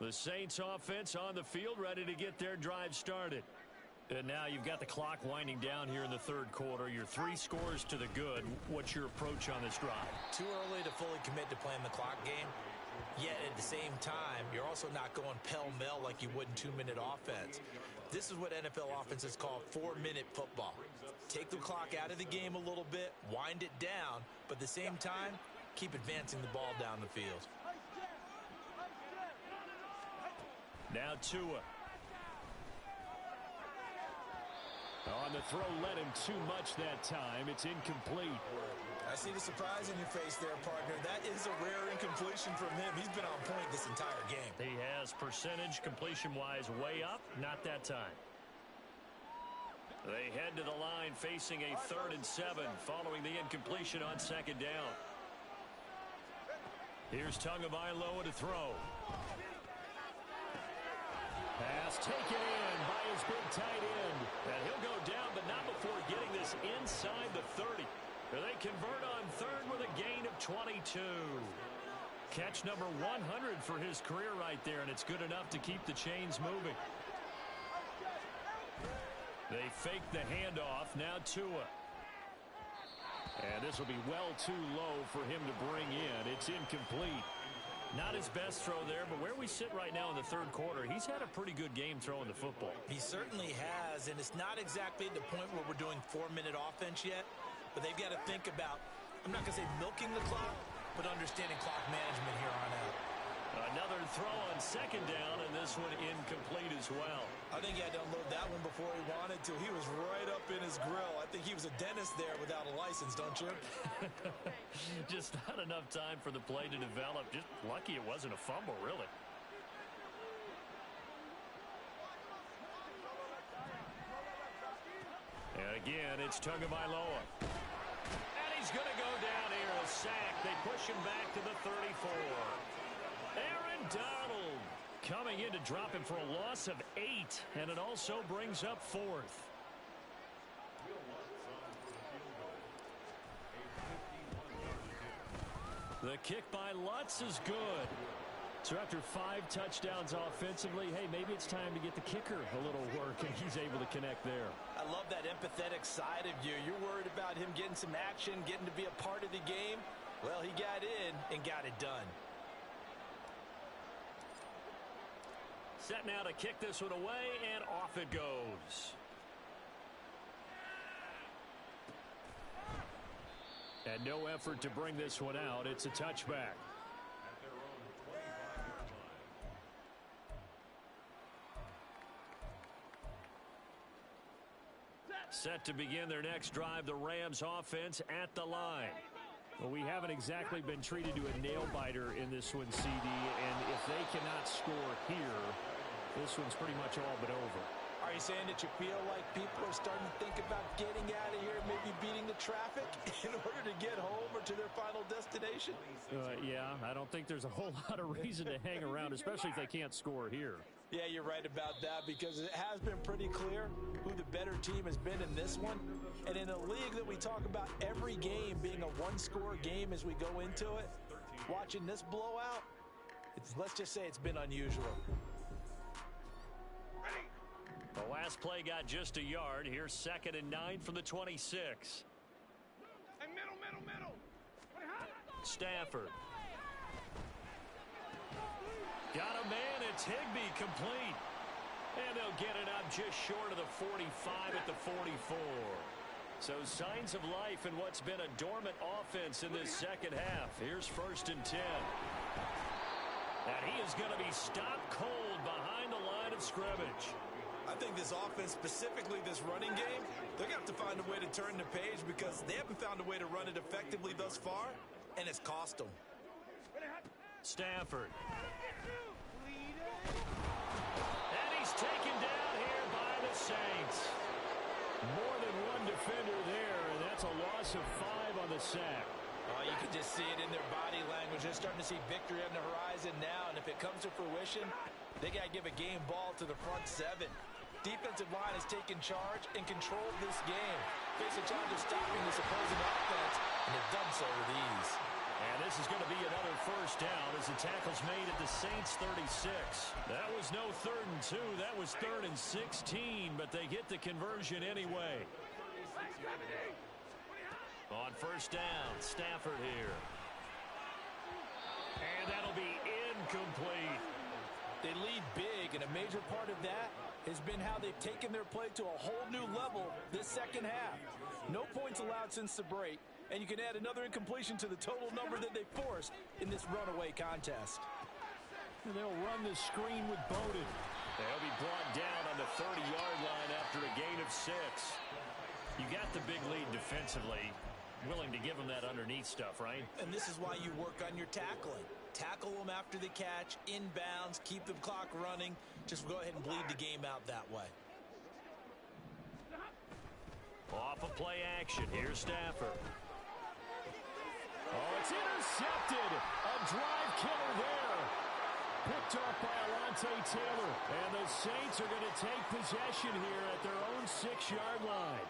B: The Saints offense on the field, ready to get their drive started. And now you've got the clock winding down here in the 3rd quarter. You're 3 scores to the good. What's your approach on this drive?
C: Too early to fully commit to playing the clock game. Yet at the same time, you're also not going pell-mell like you would in 2-minute offense. This is what NFL offenses call 4-minute football. Take the clock out of the game a little bit, wind it down, but at the same time, keep advancing the ball down the field.
B: Now Tua.
E: On the throw, led him too much that time. It's incomplete.
C: I see the surprise in your face there, partner. That is a rare incompletion from him. He's been on point this entire game.
B: He has percentage completion-wise way up. Not that time. They head to the line facing a 3rd and 7 following the incompletion on 2nd down. Here's Tagovailoa to throw. Pass taken in by his big tight end. And he'll go down, but not before getting this inside the 30. They convert on 3rd with a gain of 22. Catch number 100 for his career right there, and it's good enough to keep the chains moving. They fake the handoff. Now Tua. And this will be well too low for him to bring in. It's incomplete. Not his best throw there, but where we sit right now in the 3rd quarter, he's had a pretty good game throwing the football.
C: He certainly has, and it's not exactly at the point where we're doing 4-minute offense yet, but they've got to think about, I'm not going to say milking the clock, but understanding clock management here on out.
B: Another throw on 2nd down, and this one incomplete as well.
C: I think he had to unload that one before he wanted to. He was right up in his grill. I think he was a dentist there without a license, don't you?
B: Just not enough time for the play to develop. Just lucky it wasn't a fumble, really. And again, it's Tagovailoa. And he's going to go down here, a sack. They push him back to the 34. Aaron Donald coming in to drop him for a loss of 8, and it also brings up 4th. The kick by Lutz is good. So after 5 touchdowns offensively, hey, maybe it's time to get the kicker a little work, and he's able to connect there.
C: I love that empathetic side of you. You're worried about him getting some action, getting to be a part of the game. Well, he got in and got it done.
B: Set now to kick this one away, and off it goes. And no effort to bring this one out. It's a touchback. Set to begin their next drive, the Rams offense at the line.
E: Well, we haven't exactly been treated to a nail-biter in this one, CD, and if they cannot score here, this one's pretty much all but over.
C: Are you saying that you feel like people are starting to think about getting out of here, maybe beating the traffic in order to get home or to their final destination?
E: Yeah, I don't think there's a whole lot of reason to hang around, especially if they can't score here.
C: Yeah, you're right about that, because it has been pretty clear who the better team has been in this one. And in a league that we talk about every game being a one-score game as we go into it, watching this blowout, Let's just say it's been unusual.
B: The last play got just a yard. Here's 2nd and 9 from the 26.
D: Hey, middle.
B: Stafford. Got a man. It's Higbee, complete. And they'll get it up just short of the 45 at the 44. So signs of life in what's been a dormant offense in this second half. Here's 1st and 10. And he is going to be stopped cold behind the line of scrimmage.
C: I think this offense, specifically this running game, they're going to have to find a way to turn the page because they haven't found a way to run it effectively thus far, and it's cost them.
B: Stafford. And he's taken down here by the Saints. More than one defender there, and that's a loss of 5 on the sack.
C: Oh, you can just see it in their body language. They're starting to see victory on the horizon now, and if it comes to fruition, they got to give a game ball to the front 7. Defensive line has taken charge and controlled this game. Face a challenge of stopping this opposing offense, and they've done so with ease.
B: And this is going to be another 1st down as the tackle's made at the Saints 36. That was no 3rd and 2. That was 3rd and 16, but they get the conversion anyway. On 1st down, Stafford here. And that'll be incomplete.
C: They lead big, and a major part of that has been how they've taken their play to a whole new level this second half. No points allowed since the break, and you can add another incompletion to the total number that they forced in this runaway contest.
E: And they'll run the screen with Bowden.
B: They'll be brought down on the 30-yard line after a gain of 6. You got the big lead defensively. Willing to give them that underneath stuff, right?
C: And this is why you work on your tackling. Tackle them after the catch, inbounds, keep the clock running. Just go ahead and bleed the game out that way.
B: Off of play action. Here's Stafford.
E: Oh, it's intercepted. A drive killer there. Picked off by Alontae Taylor. And the Saints are going to take possession here at their own 6-yard line.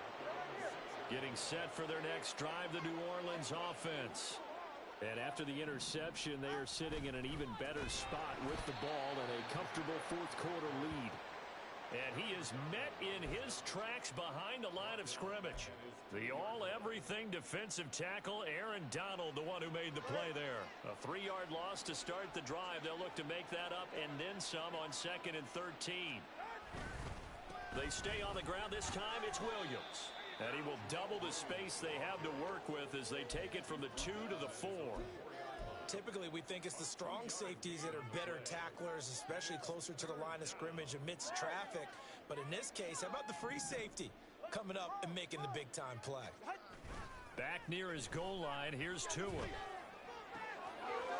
B: Getting set for their next drive, the New Orleans offense. And after the interception, they are sitting in an even better spot with the ball and a comfortable 4th quarter lead. And he is met in his tracks behind the line of scrimmage. The all-everything defensive tackle, Aaron Donald, the one who made the play there. A 3-yard loss to start the drive. They'll look to make that up and then some on 2nd and 13. They stay on the ground. This time it's Williams. And he will double the space they have to work with as they take it from the 2 to the 4.
C: Typically, we think it's the strong safeties that are better tacklers, especially closer to the line of scrimmage amidst traffic. But in this case, how about the free safety coming up and making the big-time play?
B: Back near his goal line, here's Tua.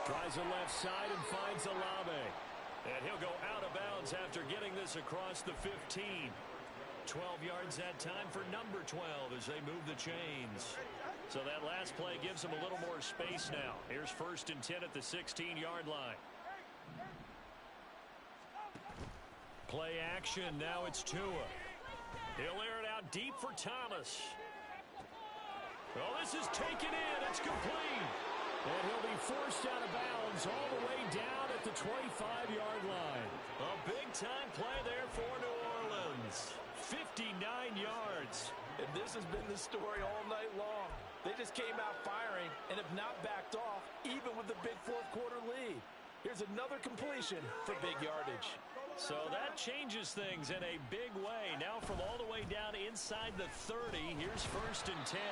B: Tries the left side and finds Olave. And he'll go out of bounds after getting this across the 15. 12 yards that time for number 12 as they move the chains. So that last play gives them a little more space now. Here's 1st and 10 at the 16-yard line. Play action. Now it's Tua. He'll air it out deep for Thomas. Well, this is taken in. It's complete.
E: And he'll be forced out of bounds all the way down at the 25-yard line.
B: A big-time play there for New Orleans. 59 yards.
C: And this has been the story all night long. They just came out firing and have not backed off, even with the big 4th quarter lead. Here's another completion for big yardage.
B: So that changes things in a big way. Now from all the way down inside the 30, here's 1st and 10.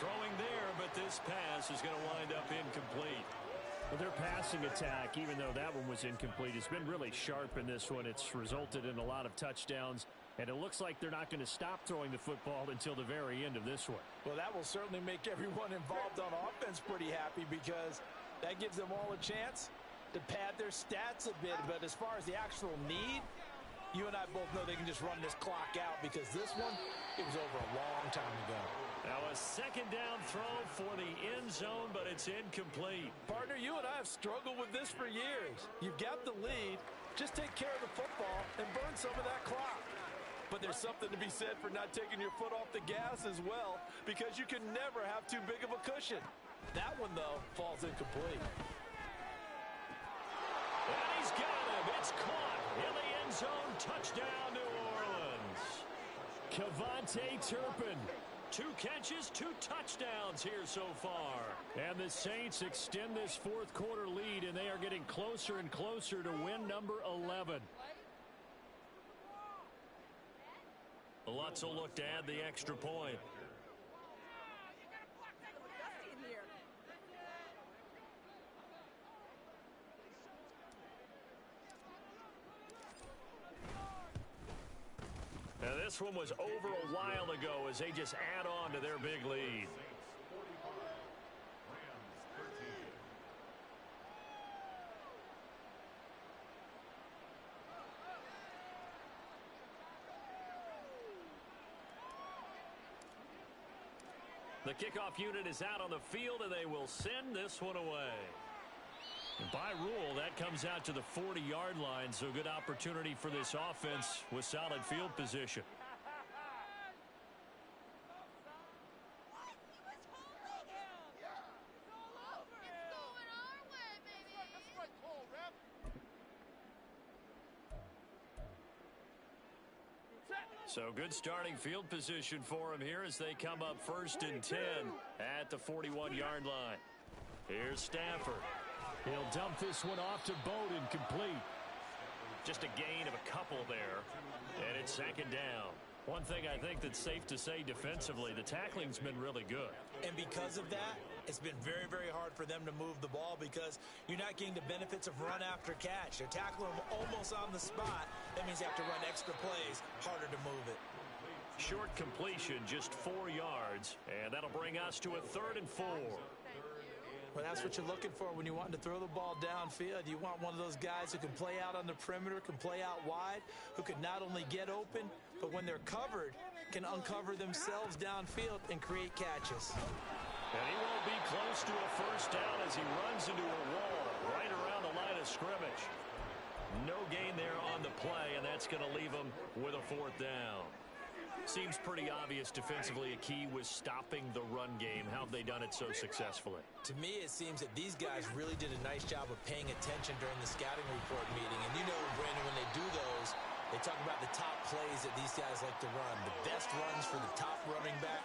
B: Throwing there, but this pass is going to wind up incomplete.
E: Well, their passing attack, even though that one was incomplete, has been really sharp in this one. It's resulted in a lot of touchdowns, and it looks like they're not going to stop throwing the football until the very end of this one.
C: Well, that will certainly make everyone involved on offense pretty happy because that gives them all a chance to pad their stats a bit. But as far as the actual need, you and I both know they can just run this clock out because this one, it was over a long time ago.
B: Now a 2nd down throw for the end zone, but it's incomplete.
C: Partner, you and I have struggled with this for years. You've got the lead. Just take care of the football and burn some of that clock. But there's something to be said for not taking your foot off the gas as well, because you can never have too big of a cushion. That one, though, falls incomplete.
B: And he's got him. It's caught in the end zone. Touchdown, New Orleans.
E: Kevontae Turpin.
B: 2 catches, 2 touchdowns here so far.
E: And the Saints extend this fourth quarter lead, and they are getting closer and closer to win number 11.
B: Lutz will look to add the extra point. Now this one was over a while ago as they just add on to their big lead. The kickoff unit is out on the field, and they will send this one away. And by rule, that comes out to the 40-yard line, so good opportunity for this offense with solid field position. So good starting field position for him here as they come up 1st and 10 at the 41-yard line. Here's Stafford.
E: He'll dump this one off to Bowden, complete.
B: Just a gain of a couple there, and it's 2nd down. One thing I think that's safe to say defensively, the tackling's been really good.
C: And because of that, it's been very, very hard for them to move the ball because you're not getting the benefits of run after catch. They're tackling them almost on the spot. That means you have to run extra plays, harder to move it.
B: Short completion, just 4 yards, and that'll bring us to a 3rd and 4.
C: Well, that's what you're looking for when you want to throw the ball downfield. You want one of those guys who can play out on the perimeter, can play out wide, who can not only get open, but when they're covered, can uncover themselves downfield and create catches.
B: And he won't be close to a 1st down as he runs into a wall right around the line of scrimmage. No gain there on the play, and that's going to leave him with a 4th down. Seems pretty obvious defensively a key was stopping the run game. How have they done it so successfully?
C: To me, it seems that these guys really did a nice job of paying attention during the scouting report meeting. And you know, Brandon, when they do those, they talk about the top plays that these guys like to run. The best runs for the top running back,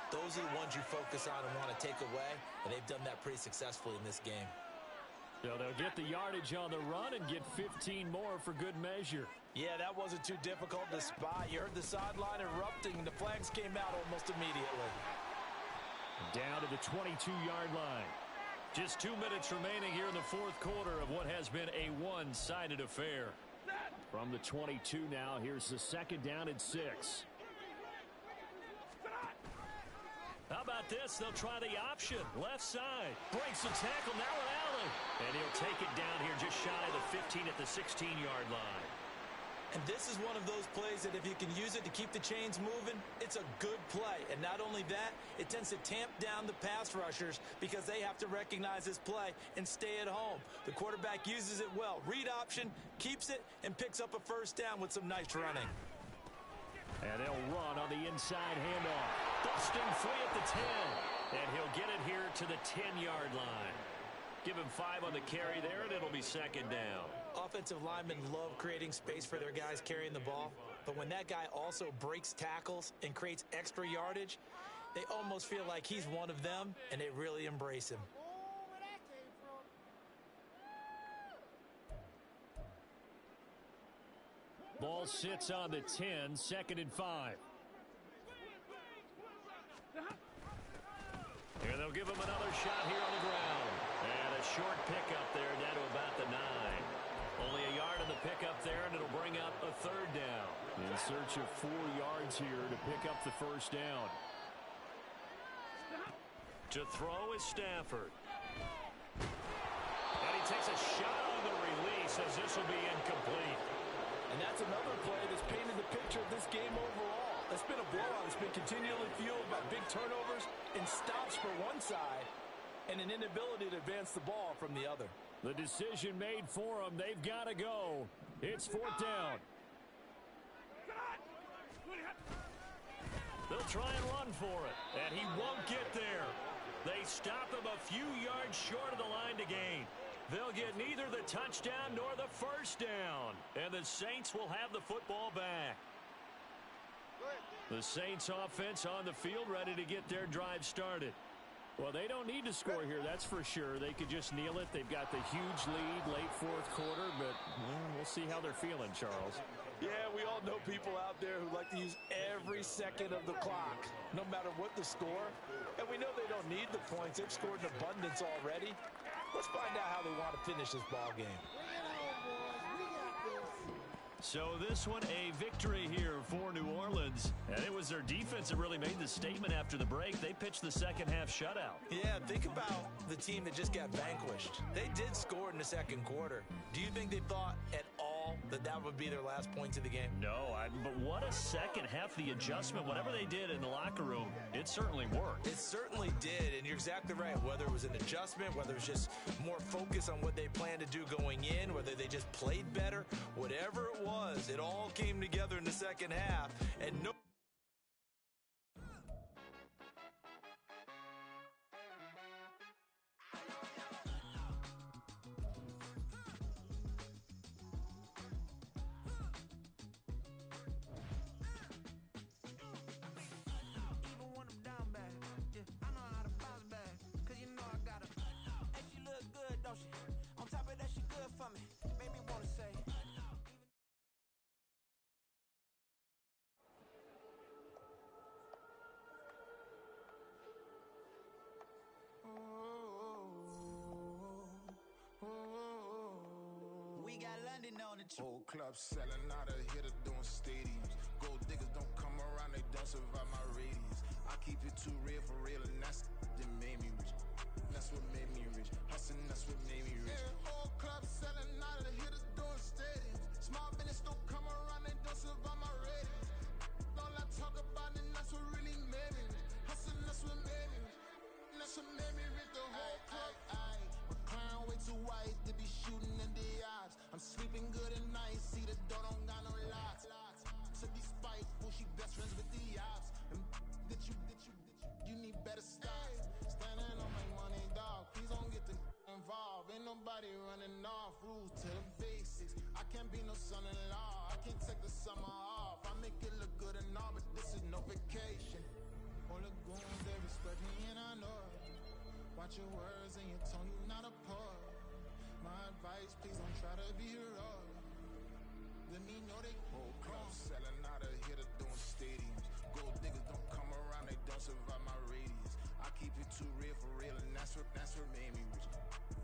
C: those are the ones you focus on and want to take away. And they've done that pretty successfully in this game.
E: So they'll get the yardage on the run and get 15 more for good measure.
C: Yeah, that wasn't too difficult to spot. You heard the sideline erupting. The flags came out almost immediately.
E: Down to the 22-yard line.
B: Just 2 minutes remaining here in the 4th quarter of what has been a one-sided affair.
E: From the 22 now, here's the 2nd down and 6.
B: How about this? They'll try the option. Left side. Breaks the tackle. Now with Allen. And he'll take it down here just shy of the 15 at the 16-yard line.
C: And this is one of those plays that if you can use it to keep the chains moving, it's a good play. And not only that, it tends to tamp down the pass rushers because they have to recognize this play and stay at home. The quarterback uses it well. Read option, keeps it, and picks up a 1st down with some nice running.
E: And they'll run on the inside handoff.
B: Busting free at the 10. And he'll get it here to the 10-yard line. Give him 5 on the carry there, and it'll be 2nd down.
C: Offensive linemen love creating space for their guys carrying the ball. But when that guy also breaks tackles and creates extra yardage, they almost feel like he's one of them, and they really embrace him.
E: Ball sits on the 10, 2nd and 5.
B: And they'll give him another shot here on the ground. And a short pickup there down to about the 9. Only a yard on the pickup there, and it'll bring up a 3rd down.
E: In search of 4 yards here to pick up the 1st down.
B: To throw is Stafford. And he takes a shot on the release as this will be incomplete.
F: And that's another play that's painted the picture of this game overall. It's been a blowout. It's been continually fueled by big turnovers and stops for one side and an inability to advance the ball from the other.
E: The decision made for them. They've got to go. It's 4th down.
B: They'll try and run for it, and he won't get there. They stop him a few yards short of the line to gain. They'll get neither the touchdown nor the first down. And the Saints will have the football back. The Saints offense on the field ready to get their drive started. Well, they don't need to score here, that's for sure. They could just kneel it. They've got the huge lead late fourth quarter, but we'll see how they're feeling, Charles.
F: Yeah, we all know people out there who like to use every second of the clock, no matter what the score. And we know they don't need the points. They've scored in abundance already. Let's find out how they want to finish this ball game.
B: So this one, a victory here for New Orleans. And it was their defense that really made the statement after the break. They pitched the second half shutout.
C: Yeah, think about the team that just got vanquished. They did score in the second quarter. Do you think they thought at all that that would be their last points of the game?
B: No, but what a second half. The adjustment, whatever they did in the locker room, it certainly worked.
C: It certainly did, and you're exactly right. Whether it was an adjustment, whether it was just more focus on what they planned to do going in, whether they just played better, whatever it was, it all came together in the second half, and no.
A: Whole club selling out of here to doing stadiums. Gold diggers don't come around, they don't survive my radius. I keep it too real for real, and that's that made me rich. That's what made me rich. Hustling, that's what made me rich. Whole club selling out of here to doing stadiums. Small business don't come around, they don't survive my radius. All I talk about, and that's what really made me rich. Hustling, that's what made me rich. That's what made me rich. The whole club. My crown way too white to be shooting in the eyes. I'm sleeping good at night, see the door don't got no locks. To be spiteful, she best friends with the ops. And that you need better stop. Standing on my money, dog, please don't get the involved. Ain't nobody running off, rules to the basics. I can't be no son-in-law, I can't take the summer off. I make it look good and all, but this is no vacation. All the goons, they respect me and I know it. Watch your words and your tone, you not a poet. My advice, please don't try to be heroic. Let me know they whole club selling out of here to doing stadiums. Gold diggers don't come around, they don't survive my radius. I keep it too real for real, and that's what made me rich.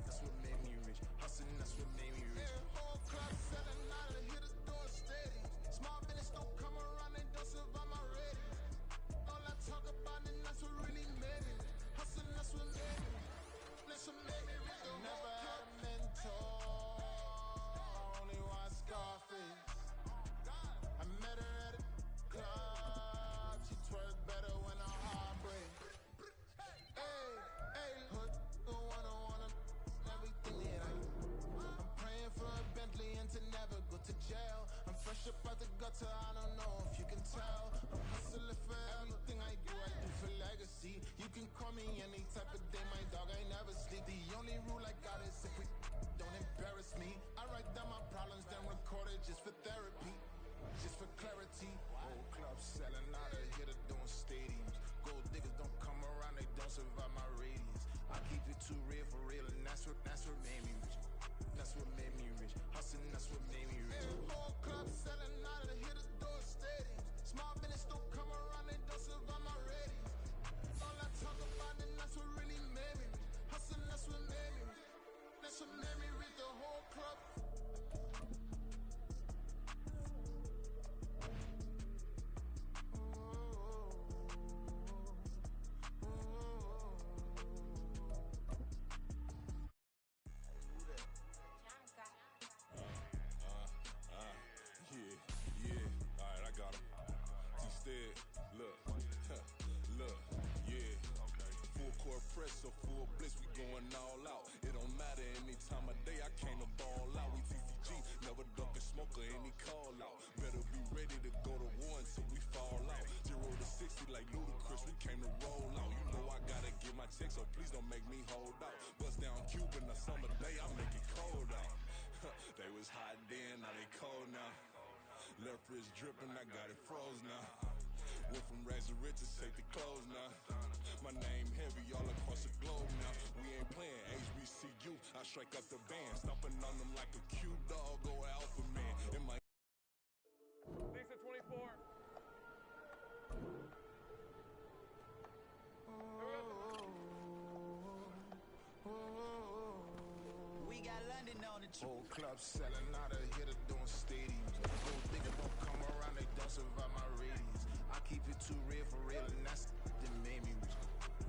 A: That's what made me rich. Hustling, that's what made me rich. Whole club selling out of here to doing stadiums. Small business don't come around, they don't survive my radius. All I talk about, and that's what really made me rich. Hustling, that's what made me rich. That's what made me rich. Never had a mentor, only one Scarface. I met her at a club, she twerk better when her heart break. Hey, hood, the one everything that I'm praying for a Bentley and to never go to jail. I'm fresh up out the gutter, I don't know if you can tell. I'm hustling for everything I do for legacy. You can call me any type of day, my dog, I never sleep. The only rule I got is if we don't embarrass me. I write down my problems, then record it just for therapy, just for clarity. Whole club selling out of here to doing stadiums. Gold diggers don't come around, they don't survive my radius. I keep it too real for real, and that's what made me rich. That's what made me rich. Hustling, that's what made me rich. Whole club selling out of here to doing stadiums. Small business don't come around, they don't survive my radius. All I talk about, and that's what really made me rich. Hustling, that's what made me rich. That's what made me rich. The whole club.
G: So full bliss, we going all out. It don't matter any time of day, I came to ball out. We TCG, never duck a smoker, any call out. Better be ready to go to war until we fall out. 0 to 60 like Ludacris, we came to roll out. You know I gotta get my text, so please don't make me hold out. Bust down Cuban a summer day, I make it cold out. They was hot then, now they cold now. Left wrist dripping, I got it froze now. Went from rags to riches, take the clothes now. My name heavy all across the globe now. We ain't playing HBCU, I strike up the band. Stomping on them like a cute dog or alpha man. In my
D: Lisa 24.
H: We got London on the
A: Whole club selling out of here to doing stadiums. Gold diggers don't come around, they don't survive my radius. I keep it too real for real, and that's that made me rich.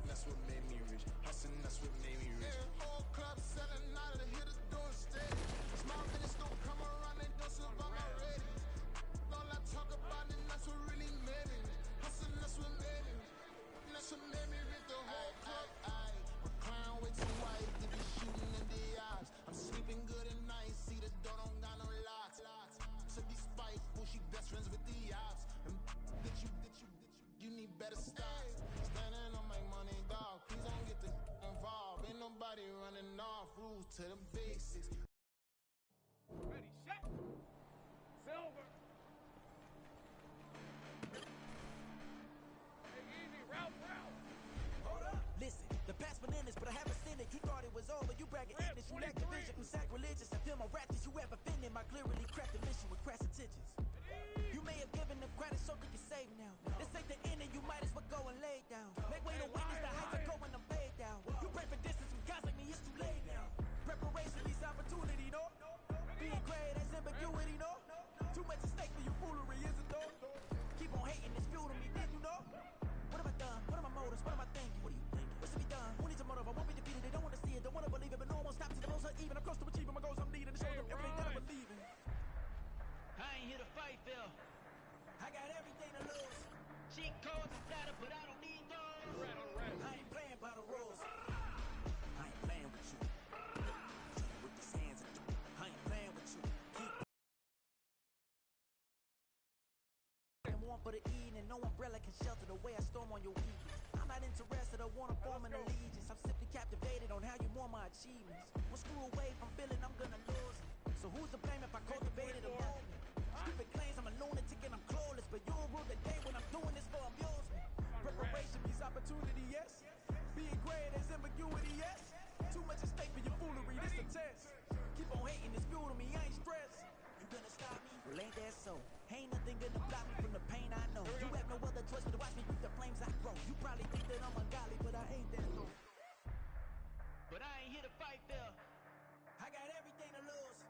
A: That's what made me rich. Hustling, that's what made me rich. Yeah, whole club selling out of here to doing stadiums. Small minutes don't come around, they don't survive my radius. All I talk about it, that's what really made me rich. Hustling, that's what made me rich. That's what made me rich. The whole club. My crown way too white to be shooting in the eyes. I'm sleeping good at night, see the door don't got no locks. To be spiteful, she best friends with the ops. And you need better stop. Standing on my money, dog. Please don't get the involved. Ain't nobody running off. Rules to the basics.
D: Ready, set. Silver. Hey, easy, Ralph.
H: Hold up. Listen, the past bananas, but I haven't seen it. You thought it was over, you bragging ignorance. You lack the vision, you sacrilegious. I feel my ratchets, you ever offended my clearly crafted mission with crass intentions. You may have given them credit, so could you save now? This ain't the end, and you might as well go and lay down. Make way to witness the heights are going, I'm paid down. You pray for distance with guys like me, it's too late now. Preparation means opportunity, no? Being great has ambiguity, no? Too much at stake for your foolery, is it though? Keep on hating, it's fuel to me, did you know? What have I done? What are my motives? What am I thinking? What do you think? What's to be done? Who needs a motive? I won't be defeated. They don't want to see it, don't want to believe it, but no one won't stop to the most uneven. I'm close to achieving my goals. I'm needing to show them everything that I'm believing.
I: I ain't here to fight, Phil.
H: I got everything to lose.
I: Cheat codes and data, but I don't need those.
H: I ain't playing by the rules. I ain't playing with you. With these hands, I ain't playing with you. Keep warm for the evening. No umbrella can shelter the way I storm on your weekend. I'm not interested or want to form an allegiance. I'm simply captivated on how you want my achievements. One screw away from feeling I'm gonna lose it. So who's to blame if I cultivated a movement? Stupid claims I'm a lunatic and I'm clueless, but you'll rule the day when I'm doing this for amusement. Preparation means opportunity, yes. Being great is ambiguity, yes. Too much at stake for your foolery, this a test. Keep on hating, it's fuel to me, I ain't stressed. You gonna stop me? Well, ain't that so? Ain't nothing gonna block me from the pain I know. You have no other choice but to watch me reap the flames I grow. You probably think that I'm ungodly, but I ain't that so.
I: But I ain't here to fight, Phil.
H: I got everything to lose.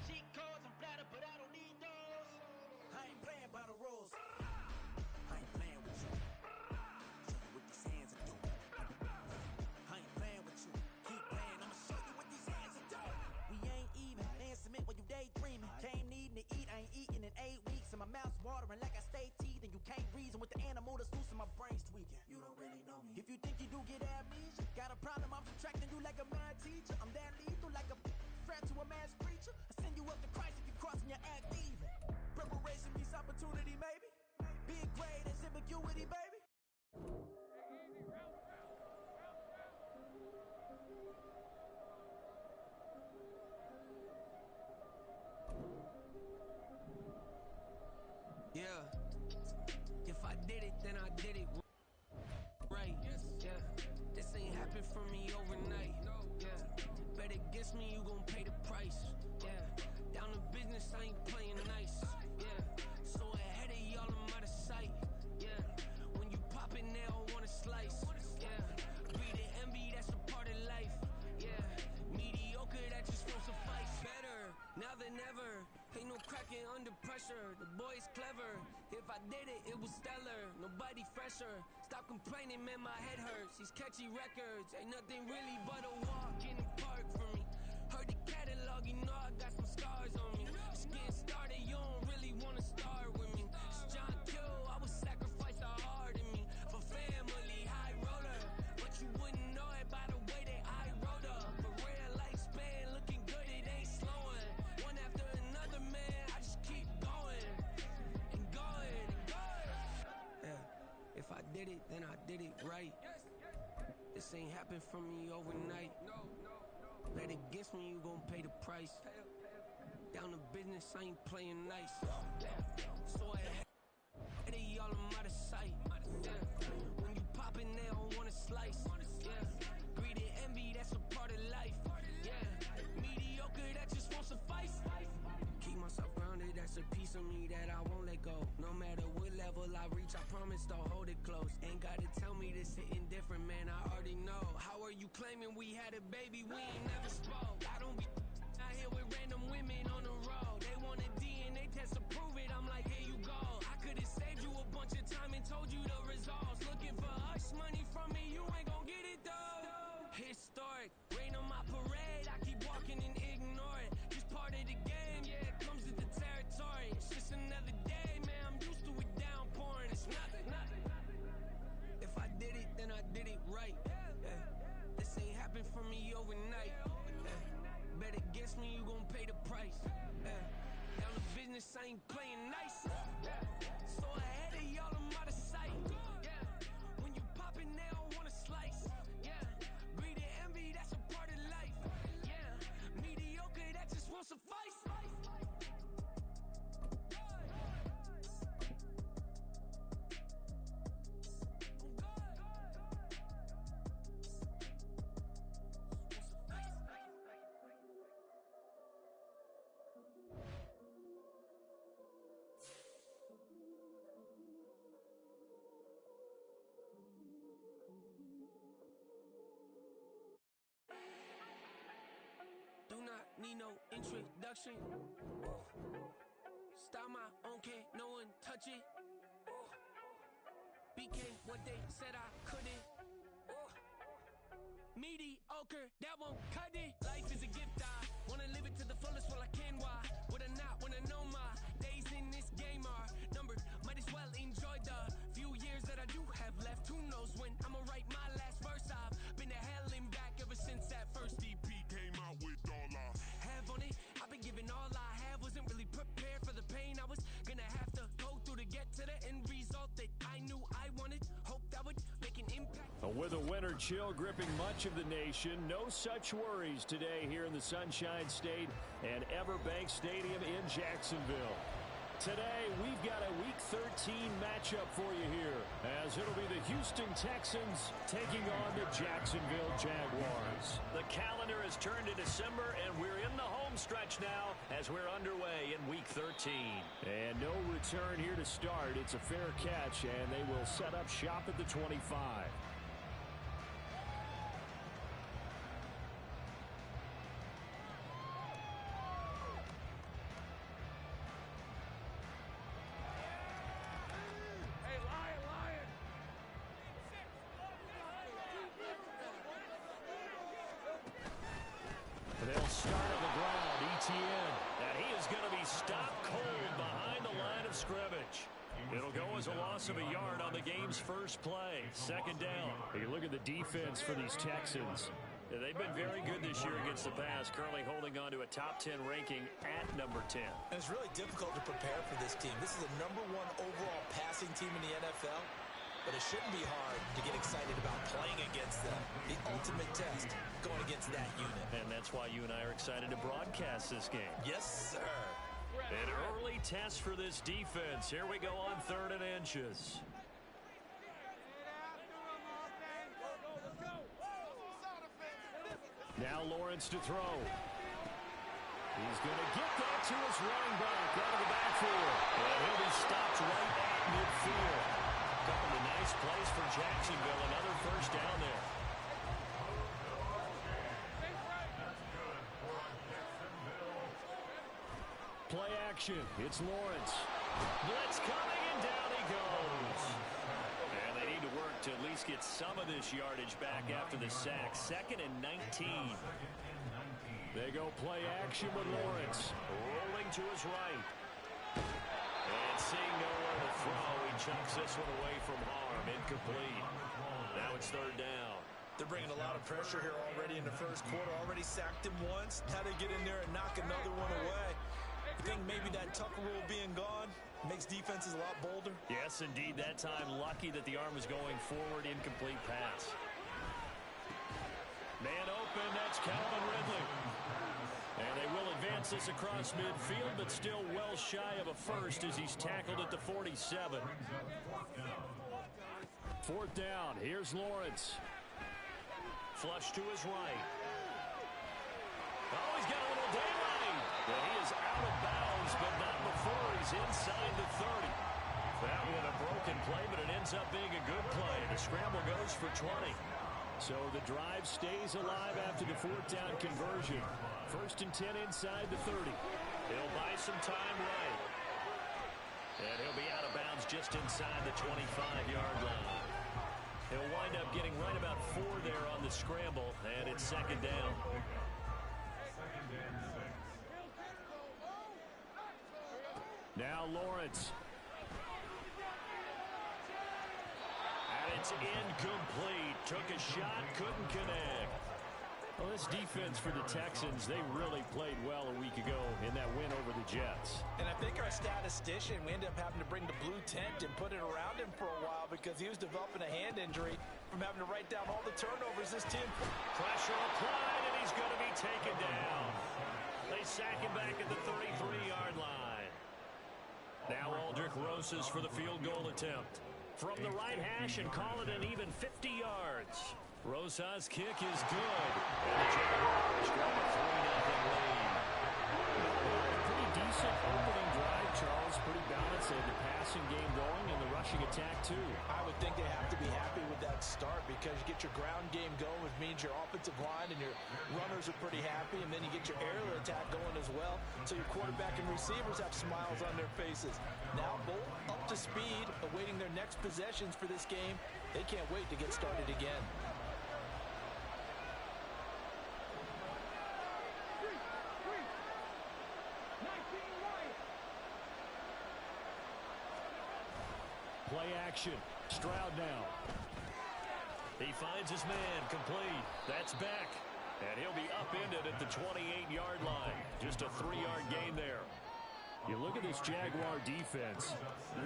I: Cheat codes and data, but I don't need those.
H: I ain't playing by the rules. I ain't playing with you. Show you what these hands are doing. I ain't playing with you. Keep playing, I'ma show you what these hands are doing. We ain't even. Laying cement while you daydreaming. Came needing to eat, I ain't eating in 8 weeks. And my mouth's watering like I stay teething. You can't reason with the animal that's loose and my brain's tweaking. You don't really know me. If you think you do get amnesia, got a problem, I'm subtracting you like a mad teacher. I'm that lethal like a threat to a mass preacher. I send you up to Christ if you crossing your act evil. Preparation means opportunity, maybe. Being great is ambiguity, baby.
J: Yeah. If I did it, then I did it right. Yeah. This ain't happened for me overnight. Yeah. Bet against me, you gon' pay the price. Yeah. Down to business, I ain't playing nice. Yeah. So ahead of y'all, I'm out of sight. Yeah. When you pop it, they all wanna slice. Yeah. Greed and envy, that's a part of life. Yeah. Mediocre, that just won't suffice. Better now than ever. Ain't no cracking under pressure. The boy's clever. If I did it, it was stellar. Nobody fresher. Stop complaining, man, my head hurts. These catchy records ain't nothing really but a walk in the park for me. Heard the catalog, you know I got some scars on me. Just getting started, you don't really wanna start with me. It's John Kill, I would sacrifice a heart in me. For family, high roller. But you wouldn't know it by the way that I wrote up. A real lifespan, looking good, it ain't slowing. One after another, man, I just keep going. And going, and going. Yeah, if I did it, then I did it right. This ain't happened for me overnight. Bet against me, you gon' pay the price. Down to business, I ain't playing nice. So ahead of y'all, I'm out of sight. When you poppin', they don't wanna slice. Greed and envy, that's a part of life. Mediocre, that just won't suffice. Keep myself grounded, that's a piece of me that I won't let go. No matter what level I reach, I promise to hold it close. Ain't gotta tell me this hitting different, man, I already know. How are you claiming we had a baby, we ain't never spoke? I don't be out here with random women on the road. They want a DNA test to prove it, I'm like, here you go. I could've saved you a bunch of time and told you the results. Looking for hush money from me, you ain't gon' get it though. Historic, rain on my parade, I keep walking and ignore it. Just part of the game, yeah, it comes with the territory. It's just another day, man, I'm used to it downpouring. It's nothing. If I did it, then I did it right. This ain't happened for me overnight. Bet against me, you gon' pay the price. Down to business, I ain't playing nice. So ahead of y'all, I'm out of sight. When you poppin', they don't wanna slice. Greed and envy, that's a part of life. Mediocre, that just won't suffice. Do not need no introduction. Start my own, can't no one touch it. Became what they said I couldn't. Mediocre, that won't cut it. Life is a gift, I wanna live it to the fullest while I can. Why would I not when I know my days in this game are numbered? Might as well enjoy the few years that I do have left. Who knows when I'ma write my last verse? I've been to hell and back ever since that first EP came out with all I have on it. I've been giving all I have, wasn't really prepared for the pain I was gonna have to go through to get to the end result that I knew I wanted. Hope that would make an impact.
E: With a winter chill gripping much of the nation, no such worries today here in the Sunshine State and Everbank Stadium in Jacksonville. Today, we've got a Week 13 matchup for you here, as it'll be the Houston Texans taking on the Jacksonville Jaguars.
B: The calendar has turned to December, and we're in the home stretch now as we're underway in Week 13.
E: And no return here to start. It's a fair catch, and they will set up shop at the 25.
B: They'll start on the ground. ETN. And he is going to be stopped cold behind the line of scrimmage. It'll go as a loss of a yard on the game's first play. Second down.
E: You look at the defense for these Texans.
B: They've been very good this year against the pass, currently holding on to a top 10 ranking at number 10.
C: And it's really difficult to prepare for this team. This is the #1 overall passing team in the NFL. But it shouldn't be hard to get excited about playing against them. The ultimate test going against that unit.
B: And that's why you and I are excited to broadcast this game.
C: Yes, sir.
B: An early test for this defense. Here we go on 3rd and inches.
E: Now Lawrence to throw. He's going to get that to his running back out of the backfield.
B: And he'll be stopped right at midfield. Couple of nice plays for Jacksonville. Another first down there.
E: Play action. It's Lawrence.
B: Blitz coming, and down he goes. And they need to work to at least get some of this yardage back after the sack. 2nd and 19.
E: They go play action with Lawrence.
B: Rolling to his right. And seeing nowhere to throw, he chucks this one away from harm. Incomplete. Now it's 3rd down.
C: They're bringing a lot of pressure here already in the first quarter. Already sacked him once. Now they get in there and knock another one away. I think maybe that Tucker rule being gone makes defenses a lot bolder.
B: Yes, indeed. That time, lucky that the arm was going forward. Incomplete pass.
E: Man open, that's Calvin Ridley. And they will advance this across midfield, but still well shy of a first as he's tackled at the 47. Fourth down, here's Lawrence. Flush to his right. Oh, he's got a little daylight. Well, he is out of bounds, but not before he's inside the 30. That one a broken play, but it ends up being a good play. The scramble goes for 20. So the drive stays alive after the fourth down conversion. First and 10 inside the 30. He'll buy some time right. And he'll be out of bounds just inside the 25-yard line. He'll wind up getting right about 4 there on the scramble, and it's second down. Now Lawrence. And it's incomplete. Took a shot, couldn't connect. Well, this defense for the Texans, they really played well a week ago in that win over the Jets.
C: And I think our statistician, we ended up having to bring the blue tent and put it around him for a while because he was developing a hand injury from having to write down all the turnovers this team.
E: Pressure applied, and he's going to be taken down. They sack him back at the 33-yard line. Now Aldrich Rosas for the field goal attempt. From the right hash and call it an even 50 yards. Rosas' kick is good. And the Jaguars grab a 3-0 lead. A pretty decent opening drive, Charles. Pretty balanced. They had the passing game going and the rushing attack, too.
C: I would think they have to be happy with that start because you get your ground game going, which means your offensive line and your runners are pretty happy, and then you get your aerial attack going as well, so your quarterback and receivers have smiles on their faces. Now both up to speed, awaiting their next possessions for this game. They can't wait to get started again.
E: Play action. Stroud now. He finds his man complete. That's back. And he'll be upended at the 28-yard line. Just a 3-yard gain there. You look at this Jaguar defense.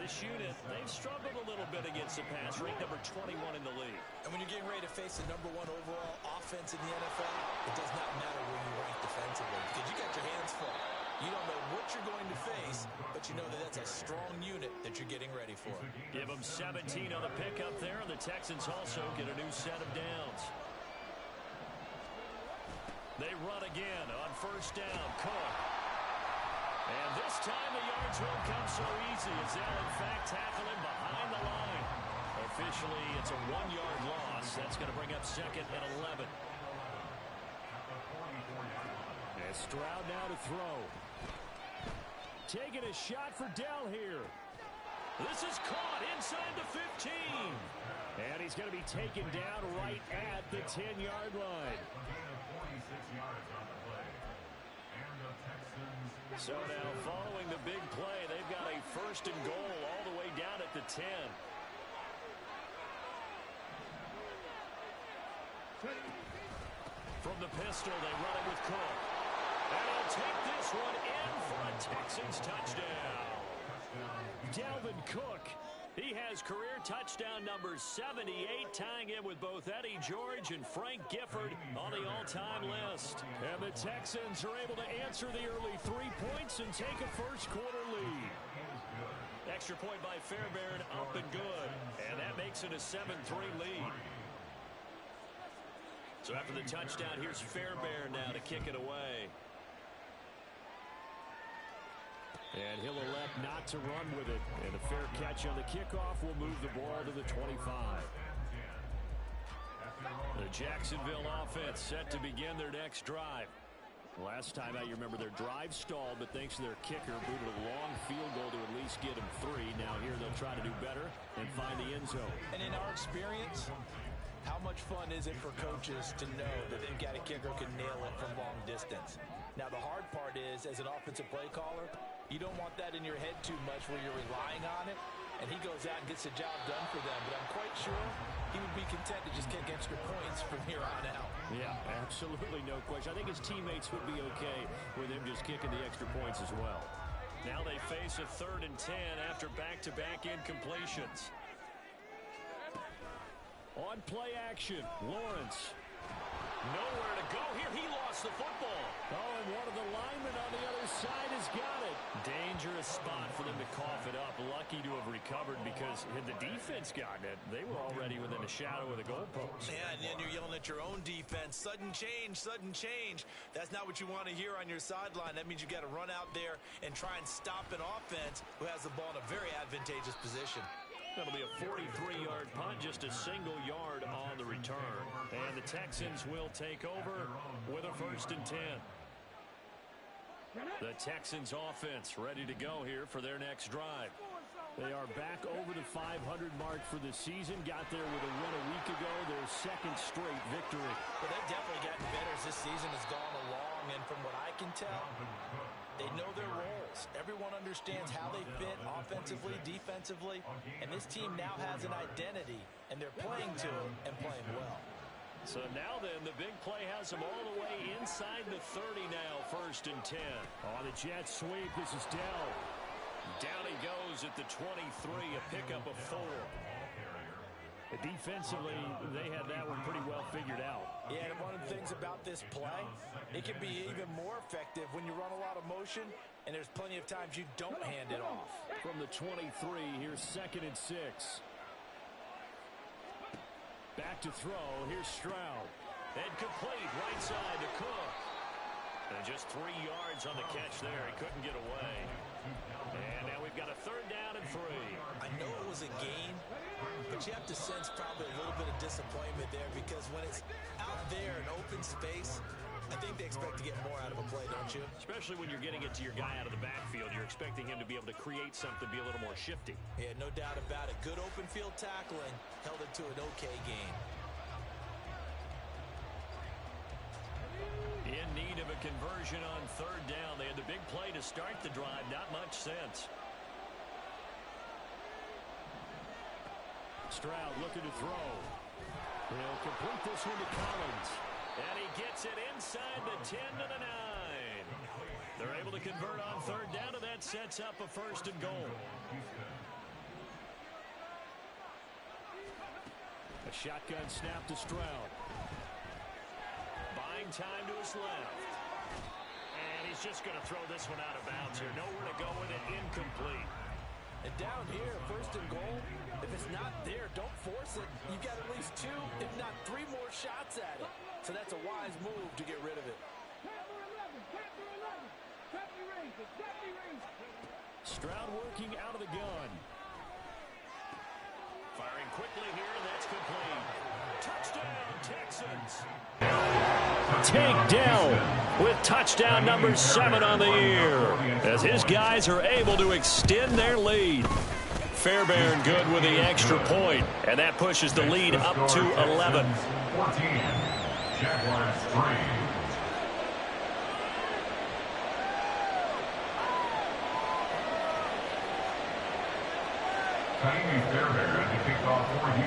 E: This unit, they've struggled a little bit against the pass, ranked number 21 in the league.
C: And when you're getting ready to face the number 1 overall offense in the NFL, it does not matter where you rank defensively because you got your hands full. You don't know what you're going to face, but you know that that's a strong unit that you're getting ready for.
E: Give them 17 on the pickup there, and the Texans also get a new set of downs. They run again on first down. Cook. And this time the yards won't come so easy as they'll, in fact, tackle him behind the line. Officially, it's a 1-yard loss. That's going to bring up second and 11. And Stroud now to throw. Taking a shot for Dell here. This is caught inside the 15. And he's going to be taken down right at the 10-yard line. So now following the big play, they've got a first and goal all the way down at the 10. From the pistol, they run it with Cook. And he'll take this one in for a Texans touchdown. Dalvin Cook. He has career touchdown number 78, tying him with both Eddie George and Frank Gifford on the all-time list. And the Texans are able to answer the early 3 points and take a first-quarter lead. Extra point by Fairbairn, up and good. And that makes it a 7-3 lead. So after the touchdown, here's Fairbairn now to kick it away. And he'll elect not to run with it. And a fair catch on the kickoff will move the ball to the 25. The Jacksonville offense set to begin their next drive. Last time out, you remember their drive stalled, but thanks to their kicker, booted a long field goal to at least get them 3. Now here they'll try to do better and find the end zone.
C: And in our experience, how much fun is it for coaches to know that they've got a kicker who can nail it from long distance? Now, the hard part is, as an offensive play caller, you don't want that in your head too much where you're relying on it, and he goes out and gets the job done for them. But I'm quite sure he would be content to just kick extra points from here on out.
E: Yeah, absolutely no question. I think his teammates would be okay with him just kicking the extra points as well. Now they face a 3rd and 10 after back-to-back incompletions. On play action, Lawrence.
B: Nowhere to go here. He lost the football.
E: Oh, and one of the linemen on the other side has got it. Dangerous spot for them to cough it up. Lucky to have recovered because had the defense gotten it, they were already within a shadow of the goalpost.
C: Yeah, and then you're yelling at your own defense. Sudden change, sudden change. That's not what you want to hear on your sideline. That means you got to run out there and try and stop an offense who has the ball in a very advantageous position.
E: That'll be a 43-yard punt, just a single yard on the return. And the Texans will take over with a 1st and 10. The Texans offense ready to go here for their next drive. They are back over the 500 mark for the season. Got there with a win a week ago, their 2nd straight victory.
C: Well, they've definitely gotten better as this season has gone along, and from what I can tell, they know their roles. Everyone understands how they fit offensively, defensively, and this team now has an identity, and they're playing to it and playing well.
E: So now then, the big play has them all the way inside the 30 now, 1st and 10. On the jet sweep, this is Dell. Down he goes at the 23, a pickup of 4. Defensively, they had that one pretty well figured out.
C: Yeah, and one of the things about this play, it can be even more effective when you run a lot of motion, and there's plenty of times you don't hand it off.
E: From the 23, here's 2nd and 6. Back to throw, here's Stroud.
B: And complete, right side to Cook. And just 3 yards on the catch there. He couldn't get away. And now we've got a 3rd down and 3.
C: I know it was a gain, but you have to sense probably a little bit of disappointment there because when it's out there in open space, I think they expect to get more out of a play, don't you?
B: Especially when you're getting it to your guy out of the backfield. You're expecting him to be able to create something, be a little more shifty.
C: Yeah, no doubt about it. Good open field tackling held it to an okay gain.
E: In need of a conversion on 3rd down. They had the big play to start the drive. Not much sense. Stroud looking to throw. He'll complete this one to Collins.
B: And he gets it inside the 10 to the 9. They're able to convert on 3rd down, and that sets up a 1st and goal.
E: A shotgun snap to Stroud.
B: Buying time to his left. And he's just going to throw this one out of bounds here. Nowhere to go with it. Incomplete.
C: And down here, 1st and goal, if it's not there, don't force it. You've got at least 2, if not 3 more shots at it. So that's a wise move to get rid of it.
E: Stroud working out of the gun.
B: Firing quickly here, and that's complete. Touchdown, Texans.
E: Take down with touchdown number 7 on the year as his guys are able to extend their lead.
B: Fairbairn good with the extra point, and that pushes the lead up to 11.
K: 14, Jaguars 3.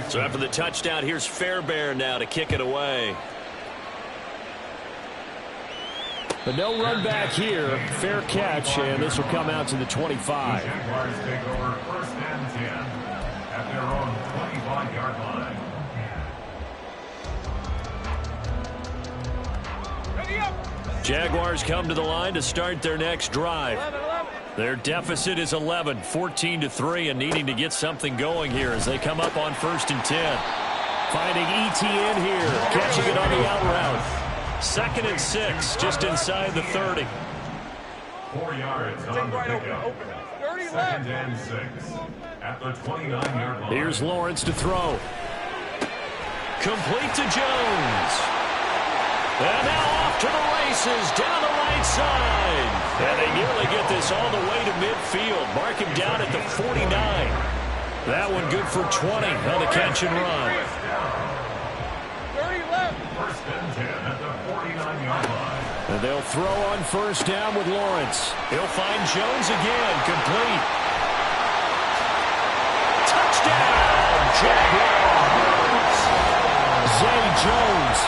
B: So after the touchdown, here's Fairbairn now to kick it away.
E: But no run back here. Fair catch, and this will come out to the 25.
K: The Jaguars take over 1st and 10 at their own 25-yard line.
D: Ready up.
E: Jaguars come to the line to start their next drive.
D: 11.
E: Their deficit is 11, 14-3, and needing to get something going here as they come up on 1st and 10. Finding ETN here, catching it on the out route. 2nd and 6, just inside the 30.
K: 4 yards on the pickup. 2nd and 6 at the 29-yard line.
E: Here's Lawrence to throw.
B: Complete to Jones. And now off to the races down the right side. And they nearly get this all the way to midfield. Mark him down at the 49. That one good for 20 on the catch and run.
D: 30 left.
K: 1st and 10 at the 49-yard line.
E: And they'll throw on 1st down with Lawrence.
B: He'll find Jones again. Complete. Touchdown, Jaguars.
E: Zay Jones.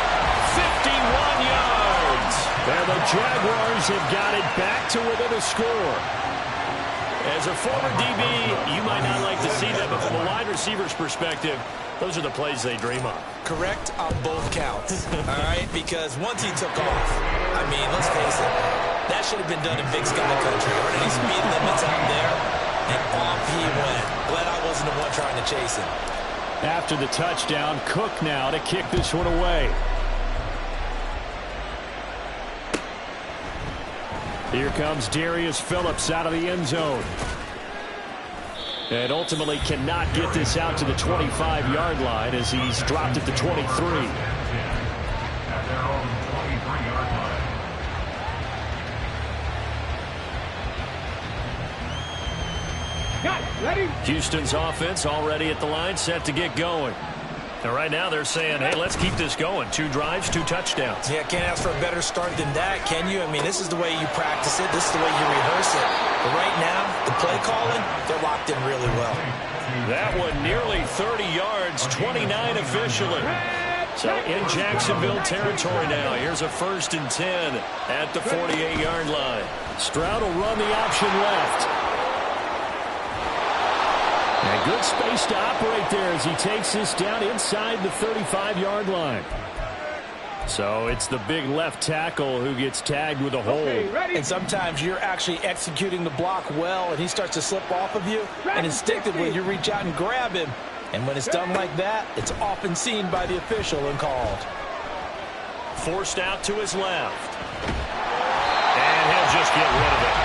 B: 51 yards.
E: And the Jaguars have got it back to within a score.
B: As a former DB, you might not like to see that, but from a wide receiver's perspective, those are the plays they dream of.
C: Correct on both counts, all right? Because once he took off, I mean, let's face it, that should have been done in Big Sky Country. Or any speed limits out there, and off he went. Glad I wasn't the one trying to chase him.
E: After the touchdown, Cook now to kick this one away. Here comes Darius Phillips out of the end zone. And ultimately cannot get this out to the 25-yard line as he's dropped at the 23.
K: At their own 23-yard line.
D: Got it. Ready?
B: Houston's offense already at the line, set to get going. And right now they're saying, hey, let's keep this going. 2 drives, 2 touchdowns.
C: Yeah, can't ask for a better start than that, can you? I mean, this is the way you practice it. This is the way you rehearse it. But right now, the play calling, they're locked in really well.
B: That one nearly 30 yards, 29 officially. So in Jacksonville territory now. Here's a 1st and 10 at the 48-yard line.
E: Stroud will run the option left. And good space to operate there as he takes this down inside the 35-yard line. So it's the big left tackle who gets tagged with a hold.
C: And sometimes you're actually executing the block well, and he starts to slip off of you, and instinctively you reach out and grab him. And when it's done like that, it's often seen by the official and called.
B: Forced out to his left. And he'll just get rid of it.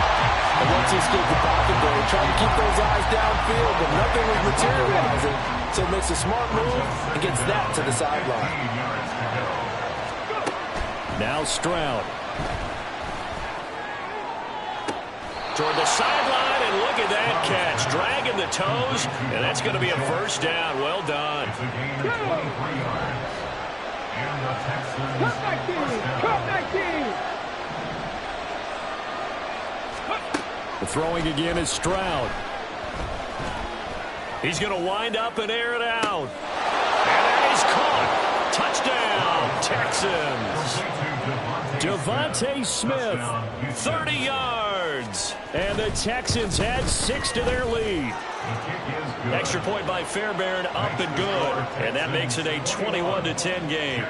F: And once he escaped the pocket there, he tried to keep those eyes downfield, but nothing was materializing. So he makes a smart move and gets that to the sideline.
E: Now Stroud.
B: Toward the sideline, and look at that catch. Dragging the toes, and that's going to be a 1st down. Well done.
K: It's a gain of 23 yards. And the Texans
D: Cut that team! Cut that team!
E: The throwing again is Stroud.
B: He's going to wind up and air it out. And that is caught. Touchdown, Texans.
E: Devontae Smith,
B: 30 yards.
E: and the Texans add 6 to their lead.
B: Extra point by Fairbairn, up and good. And that makes it a 21-10 game.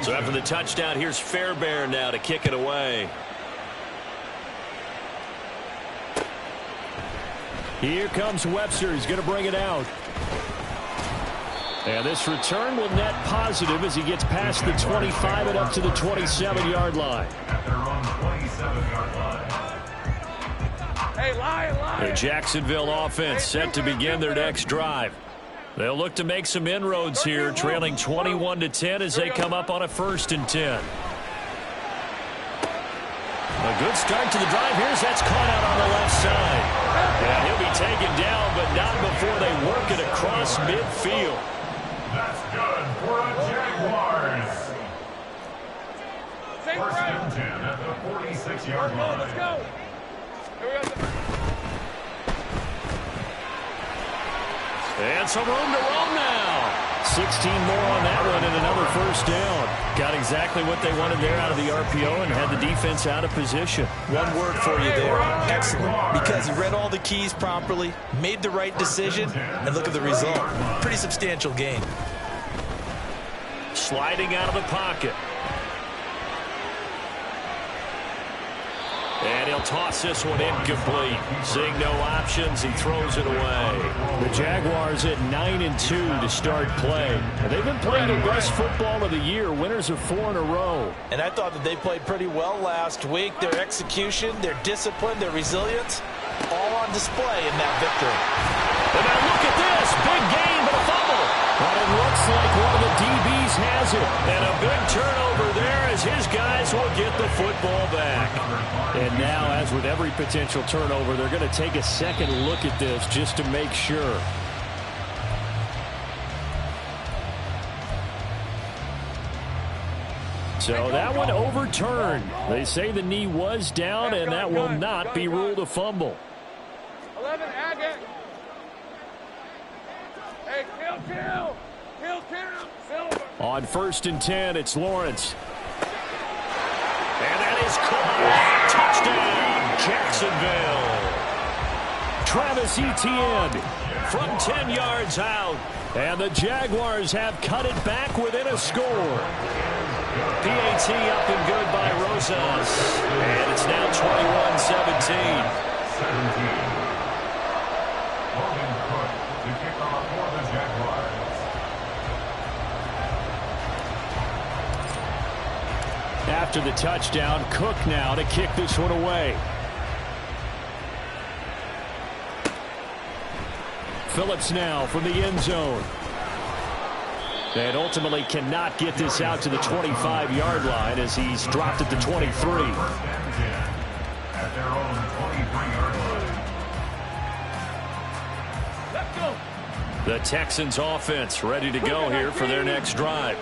B: So after the touchdown, here's Fairbairn now to kick it away.
E: Here comes Webster. He's going to bring it out. And this return will net positive as he gets past the 25 and up to the 27-yard line.
K: At their own 27-yard line.
D: Hey, Lion.
B: The Jacksonville offense set to begin their next drive. They'll look to make some inroads here, trailing 21-10 as they come up on a 1st and 10. A good start to the drive. That's caught out on the left side. And he'll be taken down, but not before they work it across midfield.
K: That's good for the Jaguars. 1st and 10 at the 46-yard line.
D: Let's go. Here we go.
B: And some room to roam now.
E: 16 more on that one and another 1st down.
B: Got exactly what they wanted there out of the RPO and had the defense out of position.
C: One word for you there. Excellent. Because he read all the keys properly, made the right decision, and look at the result. Pretty substantial gain.
B: Sliding out of the pocket. And he'll toss this one incomplete. Seeing no options, he throws it away.
E: The Jaguars at 9-2 to start play. And they've been playing their best football of the year, winners of 4 in a row.
C: And I thought that they played pretty well last week. Their execution, their discipline, their resilience, all on display in that victory.
B: And now look at this. Big gain, but a fumble.
E: But it looks like one of the DBs has it.
B: And a big turnover there as his guys will get the football back.
E: And now, as with every potential turnover, they're going to take a second look at this just to make sure. So that one overturned. They say the knee was down, and that will not be ruled a fumble.
D: 11, Agate. Hey, kill. Silver.
E: On 1st and 10, it's Lawrence.
B: And is caught. Touchdown, Jacksonville. Travis Etienne from 10 yards out. And the Jaguars have cut it back within a score. PAT up and good by Rosas. And it's now 21-17.
K: Logan Cook to kick off for the Jaguars.
B: After the touchdown, Cook now to kick this one away. Phillips now from the end zone. And ultimately cannot get this out to the 25-yard line as he's dropped at the 23.
K: At their own 23-yard line.
B: The Texans offense ready to go here for their next drive.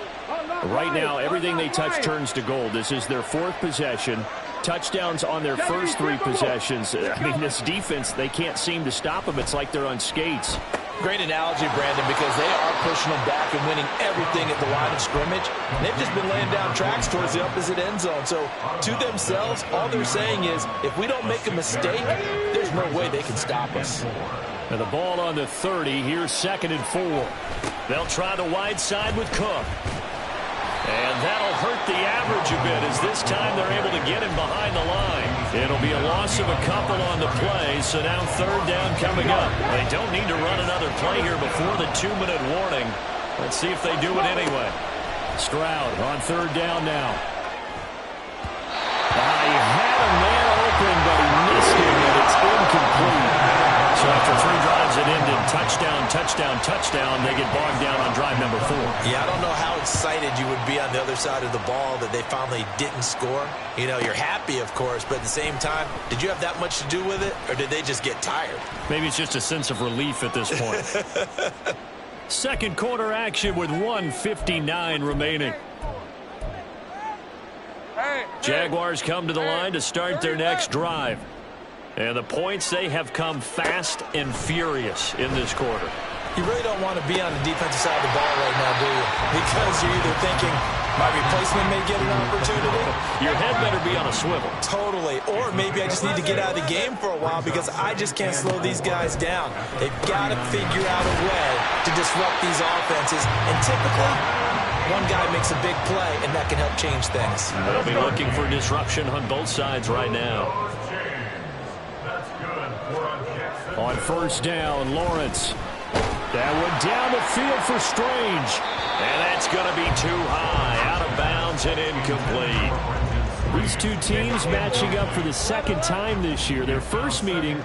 B: Right now, everything they touch turns to gold. This is their fourth possession. Touchdowns on their first three possessions. I mean, this defense, they can't seem to stop them. It's like they're on skates.
C: Great analogy, Brandon, because they are pushing them back and winning everything at the line of scrimmage. And they've just been laying down tracks towards the opposite end zone. So to themselves, all they're saying is, if we don't make a mistake, there's no way they can stop us.
B: And the ball on the 30. Here's 2nd and 4. They'll try the wide side with Cook. And that'll hurt the average a bit as this time they're able to get him behind the line. It'll be a loss of a couple on the play, so now 3rd down coming up. They don't need to run another play here before the 2-minute warning. Let's see if they do it anyway. Stroud on 3rd down now. He had a man open, but he missed him, and it's incomplete. So after 3 drives it ended touchdown, touchdown, touchdown, they get bogged down on drive number 4.
C: Yeah, I don't know how excited you would be on the other side of the ball that they finally didn't score. You know, you're happy, of course, but at the same time, did you have that much to do with it, or did they just get tired?
B: Maybe it's just a sense of relief at this point. Second quarter action with 1:59 remaining. Jaguars come to the line to start their next drive. And the points, they have come fast and furious in this quarter.
C: You really don't want to be on the defensive side of the ball right now, do you? Because you're either thinking, my replacement may get an opportunity.
B: Your head better be on a swivel.
C: Totally. Or maybe I just need to get out of the game for a while because I just can't slow these guys down. They've got to figure out a way to disrupt these offenses. And typically, one guy makes a big play, and that can help change things.
B: They'll be looking for disruption on both sides right now. On 1st down, Lawrence. That one down the field for Strange. And that's going to be too high. Out of bounds and incomplete. These two teams matching up for the 2nd time this year. Their first meeting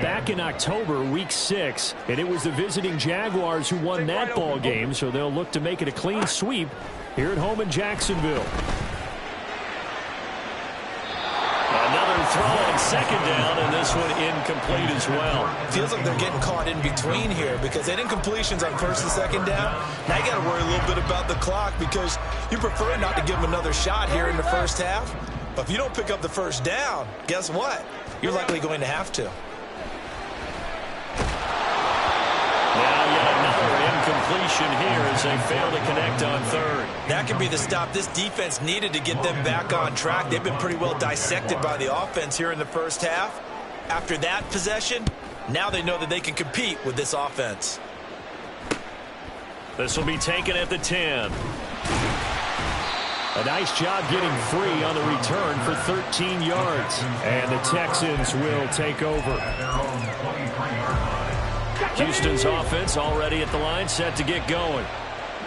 B: back in October, week 6. And it was the visiting Jaguars who won that ball game. So they'll look to make it a clean sweep here at home in Jacksonville. Another throw on 2nd down, and this one incomplete as well.
C: Feels like they're getting caught in between here because they didn't completions on 1st and 2nd down. Now you got to worry a little bit about the clock because you prefer not to give them another shot here in the first half. But if you don't pick up the 1st down, guess what? You're likely going to have to.
B: Now yet another incompletion here as they fail to connect on 3rd.
C: That could be the stop this defense needed to get them back on track. They've been pretty well dissected by the offense here in the first half. After that possession, now they know that they can compete with this offense.
B: This will be taken at the 10. A nice job getting free on the return for 13 yards. And the Texans will take over. Houston's offense already at the line, set to get going.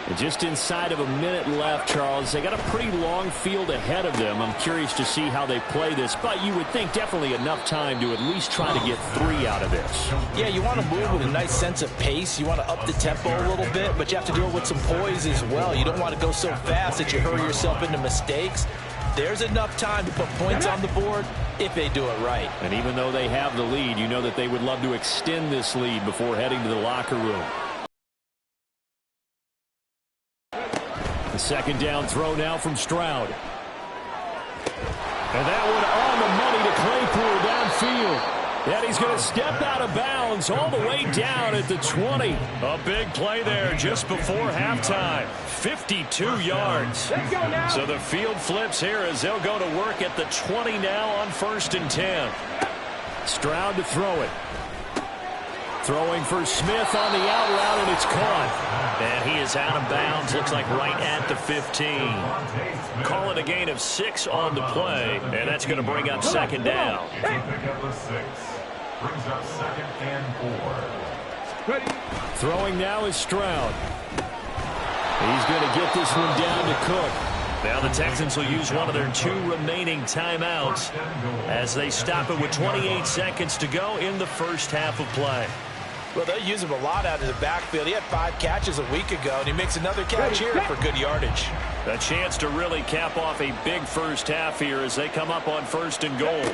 B: And just inside of a minute left, Charles. They got a pretty long field ahead of them. I'm curious to see how they play this, but you would think definitely enough time to at least try to get 3 out of this.
C: Yeah, you want to move with a nice sense of pace. You want to up the tempo a little bit, but you have to do it with some poise as well. You don't want to go so fast that you hurry yourself into mistakes. There's enough time to put points on the board if they do it right. And even though they have the lead, you know that they would love to extend this lead before heading to the locker room. The 2nd down throw now from Stroud. And that one on the money to Claypool downfield.
E: And he's going to step out of bounds all the way down at the 20. A big play there just before halftime. 52 yards. So the field flips here as they'll go to work at the 20 now on 1st and 10. Stroud to throw it. Throwing for Smith on the out route, and it's caught. And he is out of bounds, looks like right at the 15. Call it a gain of 6 on the play, and that's going to bring up 2nd down.
K: Brings up 2nd and 4.
E: Throwing now is Stroud. He's going to get this one down to Cook. Now the Texans will use one of their 2 remaining timeouts as they stop it with 28 seconds to go in the first half of play.
C: Well, they'll use him a lot out of the backfield. He had 5 catches a week ago, and he makes another catch here for good yardage.
E: A chance to really cap off a big first half here as they come up on 1st and goal.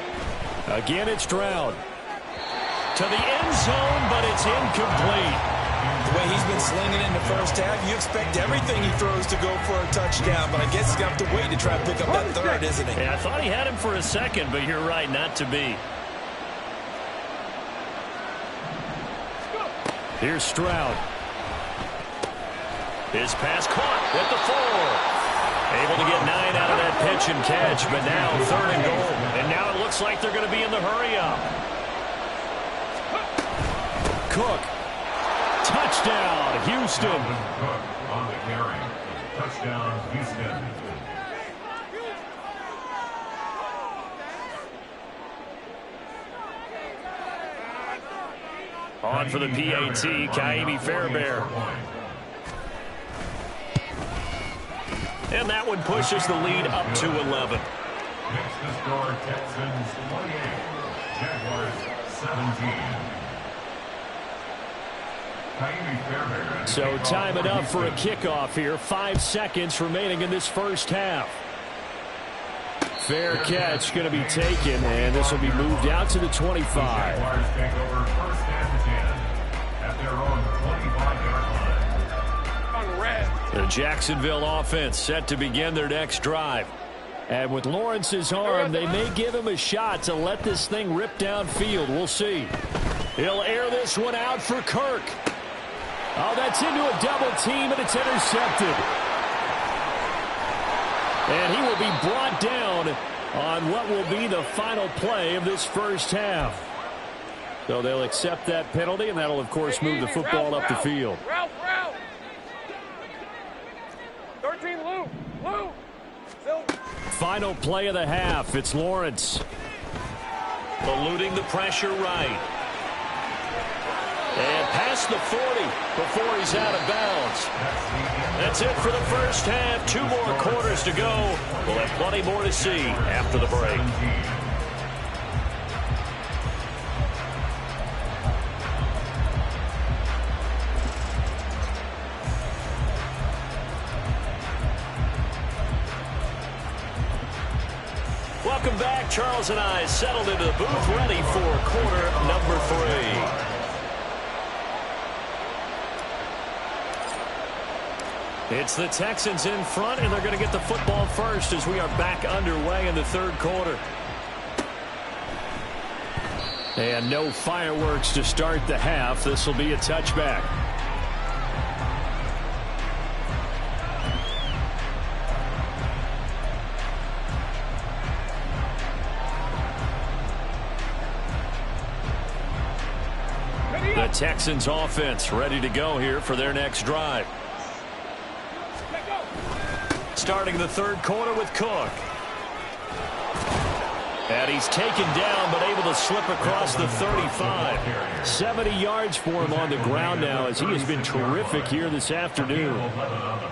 E: Again, it's Stroud. To the end zone, but it's incomplete.
C: The way he's been slinging in the first half, you expect everything he throws to go for a touchdown, but I guess he's going to have to wait to try to pick up that 3rd, isn't he?
E: Yeah, I thought he had him for a second, but you're right, not to be. Here's Stroud. His pass caught with the 4. Able to get 9 out of that pitch and catch, but now 3rd and goal. And now it looks like they're going to be in the hurry-up. Cook. Touchdown, Houston.
K: Cook on the carry. Touchdown, Houston.
E: On for the PAT, Kaimi Fairbairn. And that one pushes the lead up to 11.
K: Next to score, Texans 28, Jaguars 17.
E: So time it up for a kickoff here. 5 seconds remaining in this first half. Fair catch going to be taken, and this will be moved out to the 25.
K: Jaguars take over 1st and 10 at their own 25-yard line.
E: The Jacksonville offense set to begin their next drive. And with Lawrence's arm, they may give him a shot to let this thing rip downfield. We'll see. He'll air this one out for Kirk. Oh, that's into a double team, and it's intercepted. And he will be brought down on what will be the final play of this first half. So they'll accept that penalty, and that'll, of course, move the football up the field.
D: Route. 13, Lou.
E: Final play of the half. It's Lawrence. Eluding the pressure right. And past the 40 before he's out of bounds. That's it for the first half. 2 more quarters to go. We'll have plenty more to see after the break. Welcome back. Charles and I settled into the booth, ready for quarter number 3. It's the Texans in front, and they're going to get the football first as we are back underway in the 3rd quarter. And no fireworks to start the half. This will be a touchback. The Texans offense ready to go here for their next drive. Starting the 3rd quarter with Cook. And he's taken down, but able to slip across the 35. 70 yards for him on the ground now, as he has been terrific here this afternoon.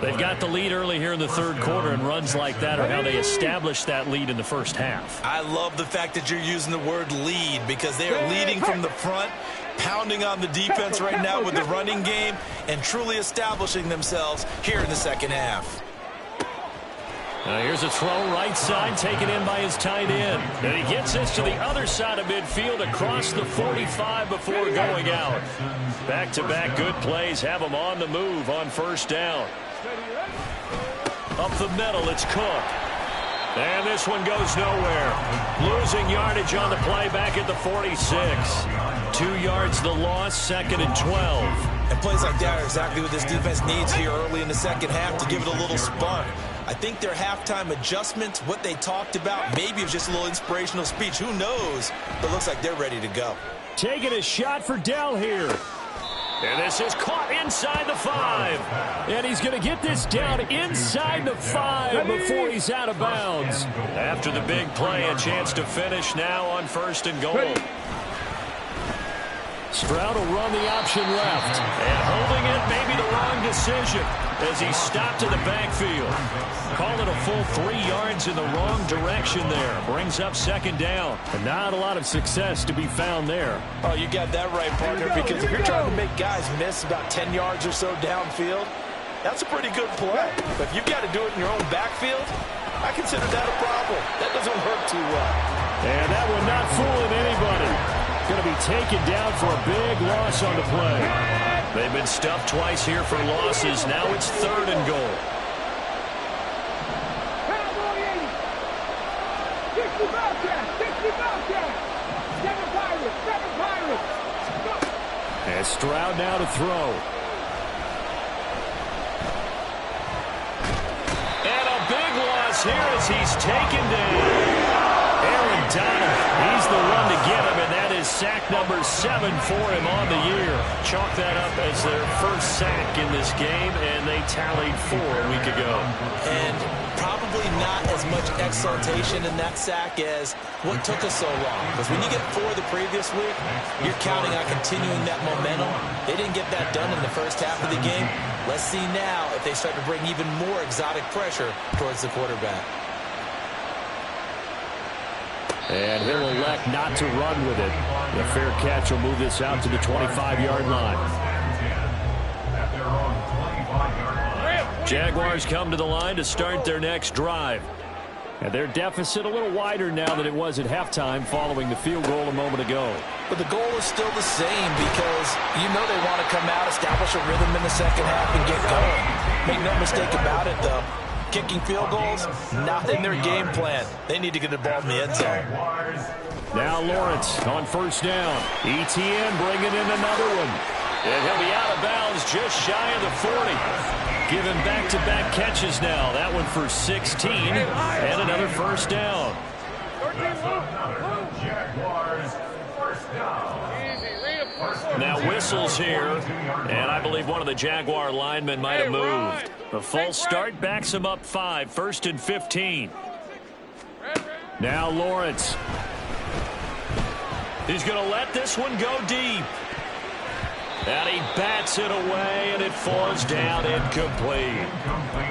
E: They've got the lead early here in the 3rd quarter, and runs like that are how they established that lead in the first half.
C: I love the fact that you're using the word lead, because they are leading from the front, pounding on the defense right now with the running game, and truly establishing themselves here in the second half.
E: Here's a throw right side, taken in by his tight end. And he gets this to the other side of midfield across the 45 before going out. Back-to-back good plays have him on the move on first down. Up the middle, it's Cook.
B: And this one goes nowhere. Losing yardage on the play back at the 46. 2 yards the loss, 2nd and 12.
C: And plays like that are exactly what this defense needs here early in the second half to give it a little spark. I think their halftime adjustments, what they talked about, maybe it was just a little inspirational speech. Who knows? But it looks like they're ready to go.
E: Taking a shot for Dell here.
B: And this is caught inside the 5.
E: And he's going to get this down inside the 5 before he's out of bounds.
B: After the big play, a chance to finish now on 1st and goal.
E: Stroud will run the option left.
B: And holding it may be the wrong decision as he stopped in the backfield. Call it a full 3 yards in the wrong direction there. Brings up 2nd down.
E: And not a lot of success to be found there.
F: Oh, you got that right, partner, because if you're trying to make guys miss about 10 yards or so downfield, that's a pretty good play. But if you've got to do it in your own backfield, I consider that a problem. That doesn't work too well.
E: And that one not fooling anybody. Going to be taken down for a big loss on the play.
B: They've been stuffed twice here for losses. Now it's 3rd and goal.
E: And Stroud now to throw.
B: And a big loss here as he's taken down. Aaron Donald, he's the one to get him, and that is sack number 7 for him on the year. Chalk that up as their first sack in this game, and they tallied 4 a week ago.
C: And probably not as much exaltation in that sack as what took us so long. Because when you get 4 the previous week, you're counting on continuing that momentum. They didn't get that done in the first half of the game. Let's see now if they start to bring even more exotic pressure towards the quarterback.
E: And he'll elect not to run with it. The fair catch will move this out to the 25-yard line.
B: Jaguars come to the line to start their next drive.
E: And their deficit a little wider now than it was at halftime following the field goal a moment ago.
C: But the goal is still the same because you know they want to come out, establish a rhythm in the second half, and get going. Make no mistake about it, though. Kicking field goals, not in their game plan. They need to get the ball in the end zone.
E: Now Lawrence on 1st down. ETN bringing in another one.
B: And he'll be out of bounds just shy of the 40. Given back-to-back catches now. That one for 16 and another 1st down. Now whistles here, and I believe one of the Jaguar linemen might have moved. The false start backs him up 5, 1st and 15.
E: Now Lawrence.
B: He's going to let this one go deep. And he bats it away, and it falls down incomplete.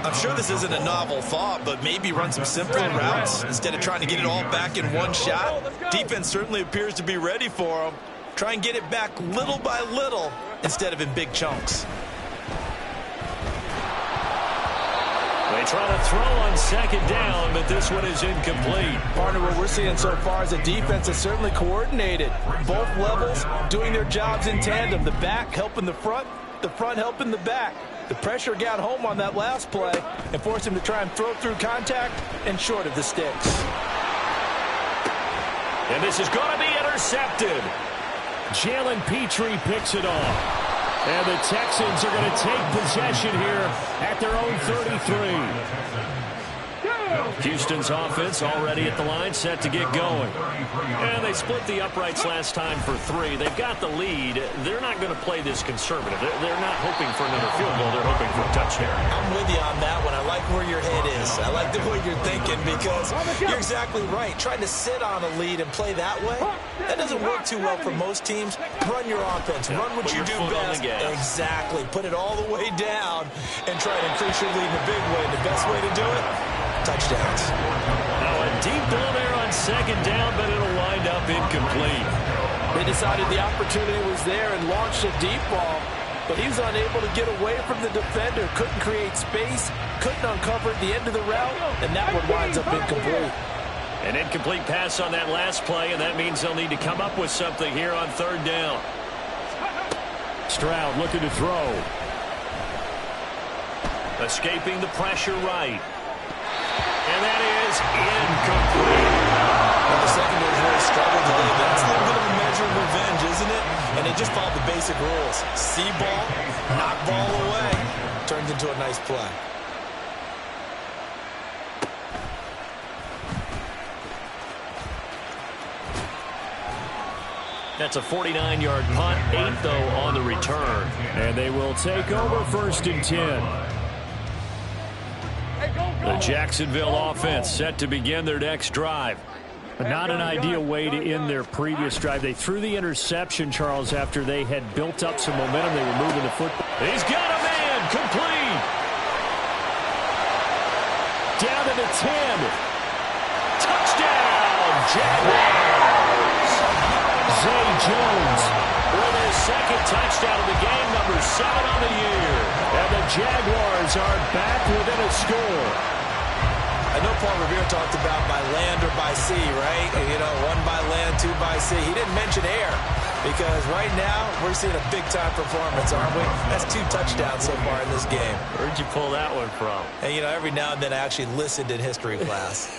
C: I'm sure this isn't a novel thought, but maybe run some simpler routes instead of trying to get it all back in one shot. Defense certainly appears to be ready for him. Try and get it back little by little instead of in big chunks.
B: They try to throw on 2nd down, but this one is incomplete.
F: Partner, what we're seeing so far is a defense that's certainly coordinated. Both levels doing their jobs in tandem. The back helping the front helping the back. The pressure got home on that last play and forced him to try and throw through contact and short of the sticks.
B: And this is going to be intercepted.
E: Jalen Petrie picks it off. And the Texans are going to take possession here at their own 33.
B: Houston's offense already at the line, set to get going. And they split the uprights last time for 3. They've got the lead. They're not going to play this conservative. They're not hoping for another field goal. They're hoping for a touchdown.
C: I'm with you on that one. I like where your head is. I like the way you're thinking because you're exactly right. Trying to sit on a lead and play that way, that doesn't work too well for most teams. Run your offense. Run what you do best. Exactly. Put it all the way down and try to increase your lead in a big way. The best way to do it, touchdowns.
B: Now a deep ball there on 2nd down, but it'll wind up incomplete.
F: They decided the opportunity was there and launched a deep ball, but he was unable to get away from the defender, couldn't create space, couldn't uncover at the end of the route, and that one winds up incomplete.
B: An incomplete pass on that last play, and that means they'll need to come up with something here on 3rd down.
E: Stroud looking to throw.
B: Escaping the pressure right. And that is incomplete.
C: Well, the secondary's really struggled today, but that's a little bit of a measure of revenge, isn't it? And they just followed the basic rules. See ball, knock ball away. Turns into a nice play.
B: That's a 49-yard punt, 8 though on the return.
E: And they will take over 1st and 10.
B: The Jacksonville offense set to begin their next drive.
E: Not an ideal way to end their previous drive. They threw the interception, Charles, after they had built up some momentum. They were moving the football.
B: He's got a man, complete.
E: Down to the 10.
B: Touchdown, Jaguars. Zay Jones with his 2nd touchdown of the game, number 7 on the year.
E: And the Jaguars are back within a score.
C: I know Paul Revere talked about by land or by sea, right? And, you know, 1 by land, 2 by sea. He didn't mention air because right now we're seeing a big-time performance, aren't we? That's 2 touchdowns so far in this game.
B: Where'd you pull that one from?
C: And, you know, every now and then I actually listened in history class.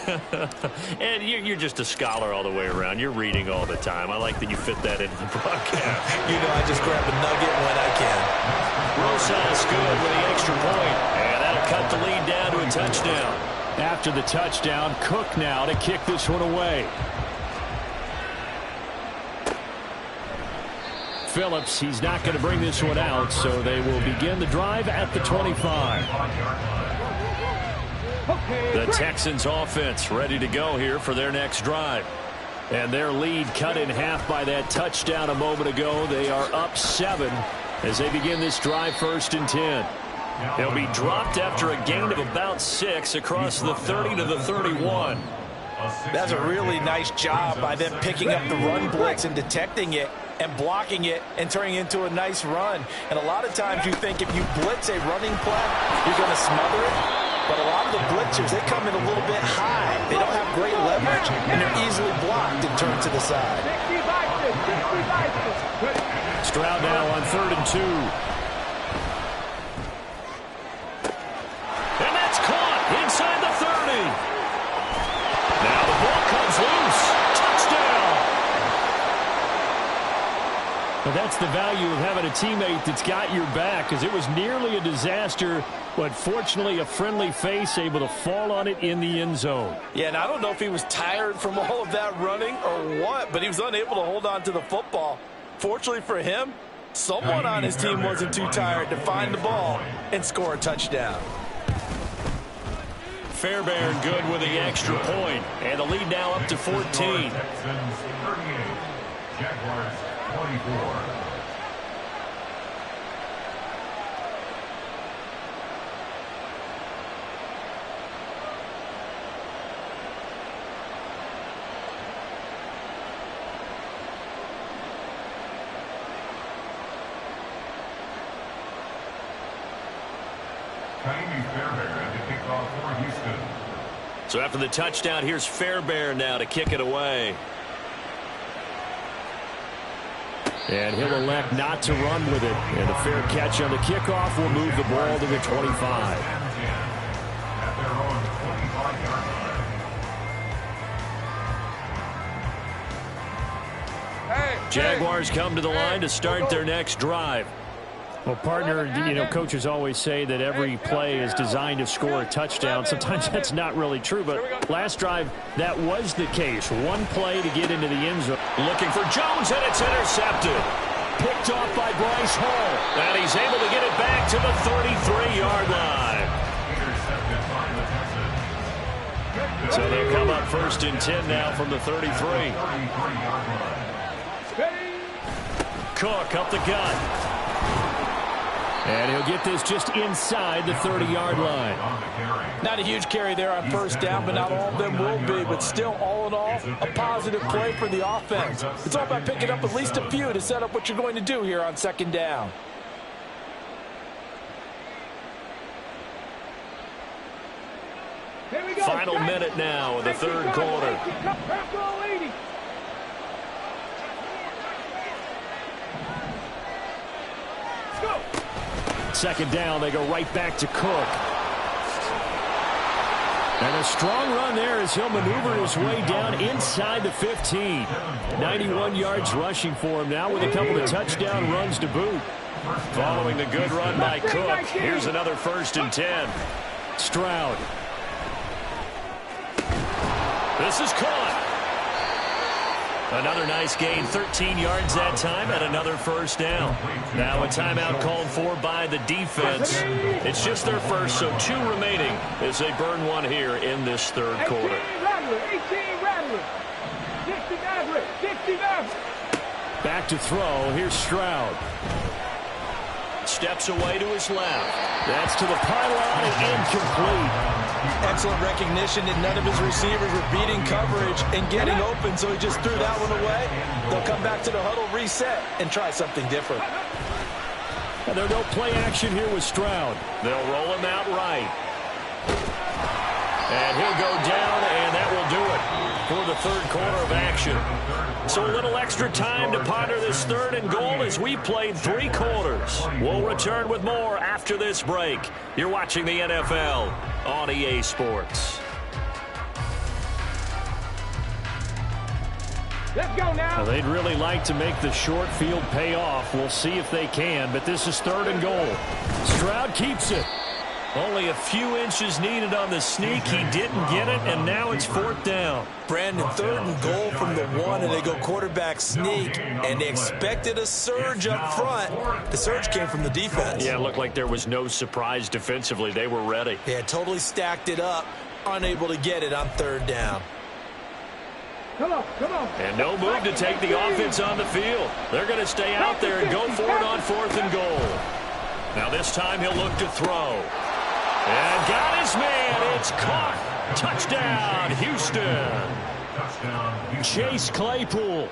B: And you're just a scholar all the way around. You're reading all the time. I like that you fit that into the broadcast.
C: You know, I just grab a nugget when I can.
B: Rosas good with the extra point. And that'll cut the lead down to a touchdown.
E: After the touchdown, Cook now to kick this one away. Phillips, he's not going to bring this one out, so they will begin the drive at the 25.
B: The Texans offense ready to go here for their next drive.
E: And their lead cut in half by that touchdown a moment ago. They are up 7 as they begin this drive 1st and 10.
B: He'll be dropped after a gain of about 6 across the 30 to the 31.
C: That's a really nice job by them picking up the run blitz and detecting it and blocking it and turning it into a nice run. And a lot of times you think if you blitz a running play, you're going to smother it. But a lot of the blitzers, they come in a little bit high. They don't have great leverage, and they're easily blocked and turned to the side.
E: Stroud now on 3rd and 2.
B: Inside the 30. Now the ball comes loose. Touchdown.
E: Well, that's the value of having a teammate that's got your back, because it was nearly a disaster, but fortunately a friendly face able to fall on it in the end zone.
F: Yeah, and I don't know if he was tired from all of that running or what, but he was unable to hold on to the football. Fortunately for him, someone on his team wasn't too tired to find the ball and score a touchdown.
B: Fairbairn good with the extra point, and the lead now up to 14.
K: Texans 38, Jaguars 24.
B: So after the touchdown, here's Fairbairn now to kick it away.
E: And he'll elect not to run with it. And a fair catch on the kickoff will move the ball to the 25.
B: Jaguars come to the line to start their next drive.
E: Well, partner, you know, coaches always say that every play is designed to score a touchdown. Sometimes that's not really true, but last drive, that was the case. One play to get into the end zone.
B: Looking for Jones, and it's intercepted.
E: Picked off by Bryce Hall.
B: And he's able to get it back to the 33-yard line. So they'll come up 1st and 10 now from the 33. Cook up the gut.
E: And he'll get this just inside the 30-yard line.
F: Not a huge carry there on 1st down, but not all of them will be. But still, all in all, a positive play for the offense. It's all about picking up at least a few to set up what you're going to do here on 2nd down.
B: Final minute now of the 3rd quarter.
E: Second down, they go right back to Cook. And a strong run there as he'll maneuver his way down inside the 15. 91 yards rushing for him now with a couple of touchdown runs to boot.
B: Following the good run by Cook, here's another 1st and 10.
E: Stroud.
B: This is caught. Another nice gain, 13 yards that time, and another 1st down. Now a timeout called for by the defense. It's just their first, so 2 remaining as they burn one here in this 3rd quarter.
D: 18 Rattler. 60 Maverick. 60 Maverick.
E: Back to throw. Here's Stroud.
B: Steps away to his left.
E: That's to the pylon and incomplete.
F: Excellent recognition that none of his receivers were beating coverage and getting open, so he just threw that one away. They'll come back to the huddle, reset, and try something different.
E: And there's no play action here with Stroud.
B: They'll roll him out right. And he'll go down, and that will do it for the 3rd quarter of action. So a little extra time to ponder this 3rd and goal as we played 3 quarters. We'll return with more after this break. You're watching the NFL on EA Sports.
D: Let's go now.
E: Well, they'd really like to make the short field pay off. We'll see if they can, but this is 3rd and goal. Stroud keeps it.
B: Only a few inches needed on the sneak. He didn't get it, and now it's 4th down.
F: Brandon, 3rd and goal from the 1, and they go quarterback sneak, and they expected a surge up front. The surge came from the defense.
B: Yeah, it looked like there was no surprise defensively. They were ready.
F: Yeah, totally stacked it up, unable to get it on 3rd down.
D: Come on, come on.
B: And no move to take the offense on the field. They're going to stay out there and go for it on 4th and goal. Now this time he'll look to throw. And got his man. It's caught. Touchdown, Houston.
E: Chase Claypool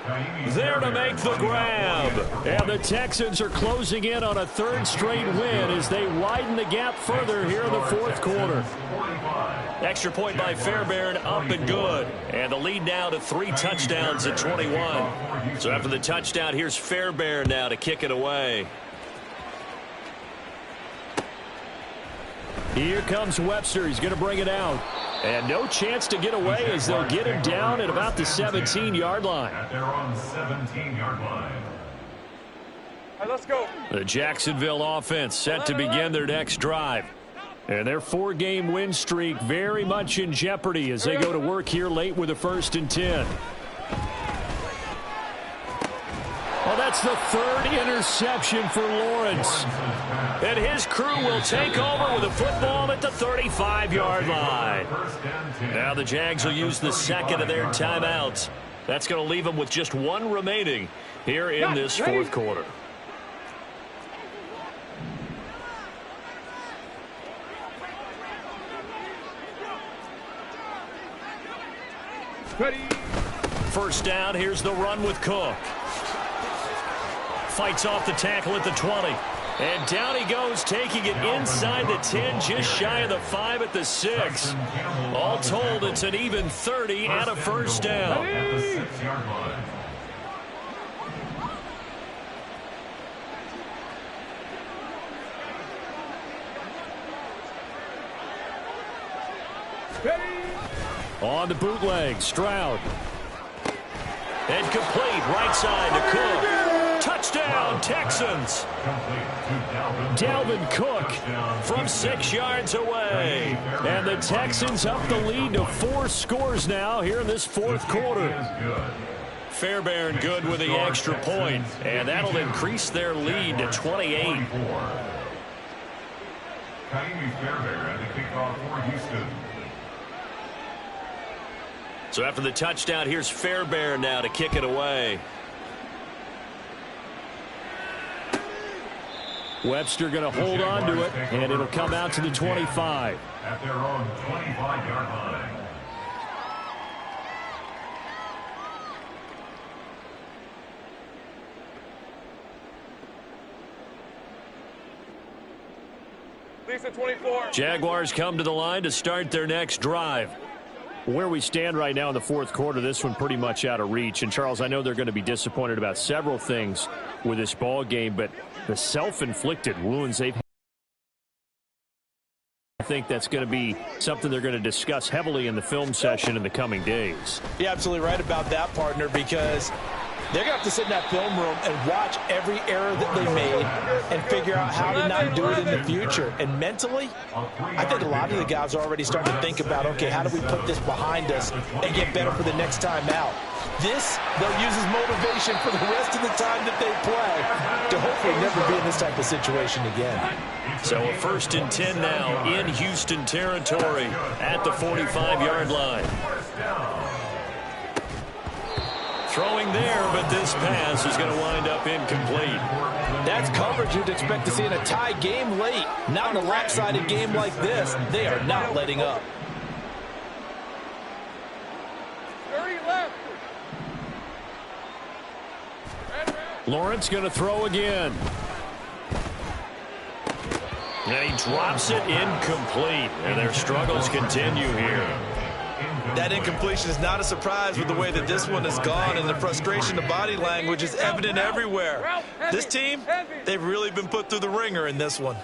E: there to make the grab. And the Texans are closing in on a 3rd straight win as they widen the gap further here in the 4th quarter.
B: Extra point by Fairbairn, up and good. And the lead now to 3 touchdowns at 21. So after the touchdown, here's Fairbairn now to kick it away.
E: Here comes Webster. He's going to bring it out. And no chance to get away as they'll get him down at about the 17-yard line.
K: At their own 17-yard line.
D: All right, let's go.
B: The Jacksonville offense set to begin their next drive.
E: And their 4-game win streak very much in jeopardy as they go to work here late with a 1st and 10. Well, that's the 3rd interception for Lawrence.
B: And his crew will take over with a football at the 35-yard line. Now the Jags will use the 2nd of their timeouts. That's going to leave them with just 1 remaining here in this 4th quarter.
D: Ready.
B: 1st down, here's the run with Cook. Fights off the tackle at the 20. And down he goes, taking it inside the 10, just shy of the 5 at the 6. All told, it's an even 30 and a 1st down.
K: At the 6-yard line.
E: On the bootleg, Stroud.
B: And complete, right side to Cook. Touchdown, Texans.
E: Dalvin Cook
B: From 6 yards away.
E: And the Texans up the lead to 4 scores now here in this 4th quarter.
B: Fairbairn good with the extra point, and that'll increase their lead to 28.
K: Kaimi Fairbairn at the kickoff for Houston.
B: So after the touchdown, here's Fairbairn now to kick it away.
E: Webster going to hold on to it, and it'll come out to the 25.
K: At their own 25-yard line.
D: Lisa 24.
B: Jaguars come to the line to start their next drive.
E: Where we stand right now in the 4th quarter, this one pretty much out of reach. And, Charles, I know they're going to be disappointed about several things with this ball game, but the self-inflicted wounds they've had
B: think that's going to be something they're going to discuss heavily in the film session in the coming days.
C: You're absolutely right about that, partner, because they're going to have to sit in that film room and watch every error that they made and figure out how to not do it in the future. And mentally, I think a lot of the guys are already starting to think about, okay, how do we put this behind us and get better for the next time out? This, they'll use as motivation for the rest of the time that they play to hopefully never be in this type of situation again.
B: So a 1st and 10 now in Houston territory at the 45-yard line. Throwing there, but this pass is going to wind up incomplete.
C: That's coverage you'd expect to see in a tie game late. Now in a lopsided game like this, they are not letting up.
D: 30 left.
B: Lawrence going to throw again. And he drops it incomplete. And their struggles continue here.
C: That incompletion is not a surprise with the way that this one has gone, and the frustration, the body language is evident everywhere. This team, they've really been put through the ringer in this one.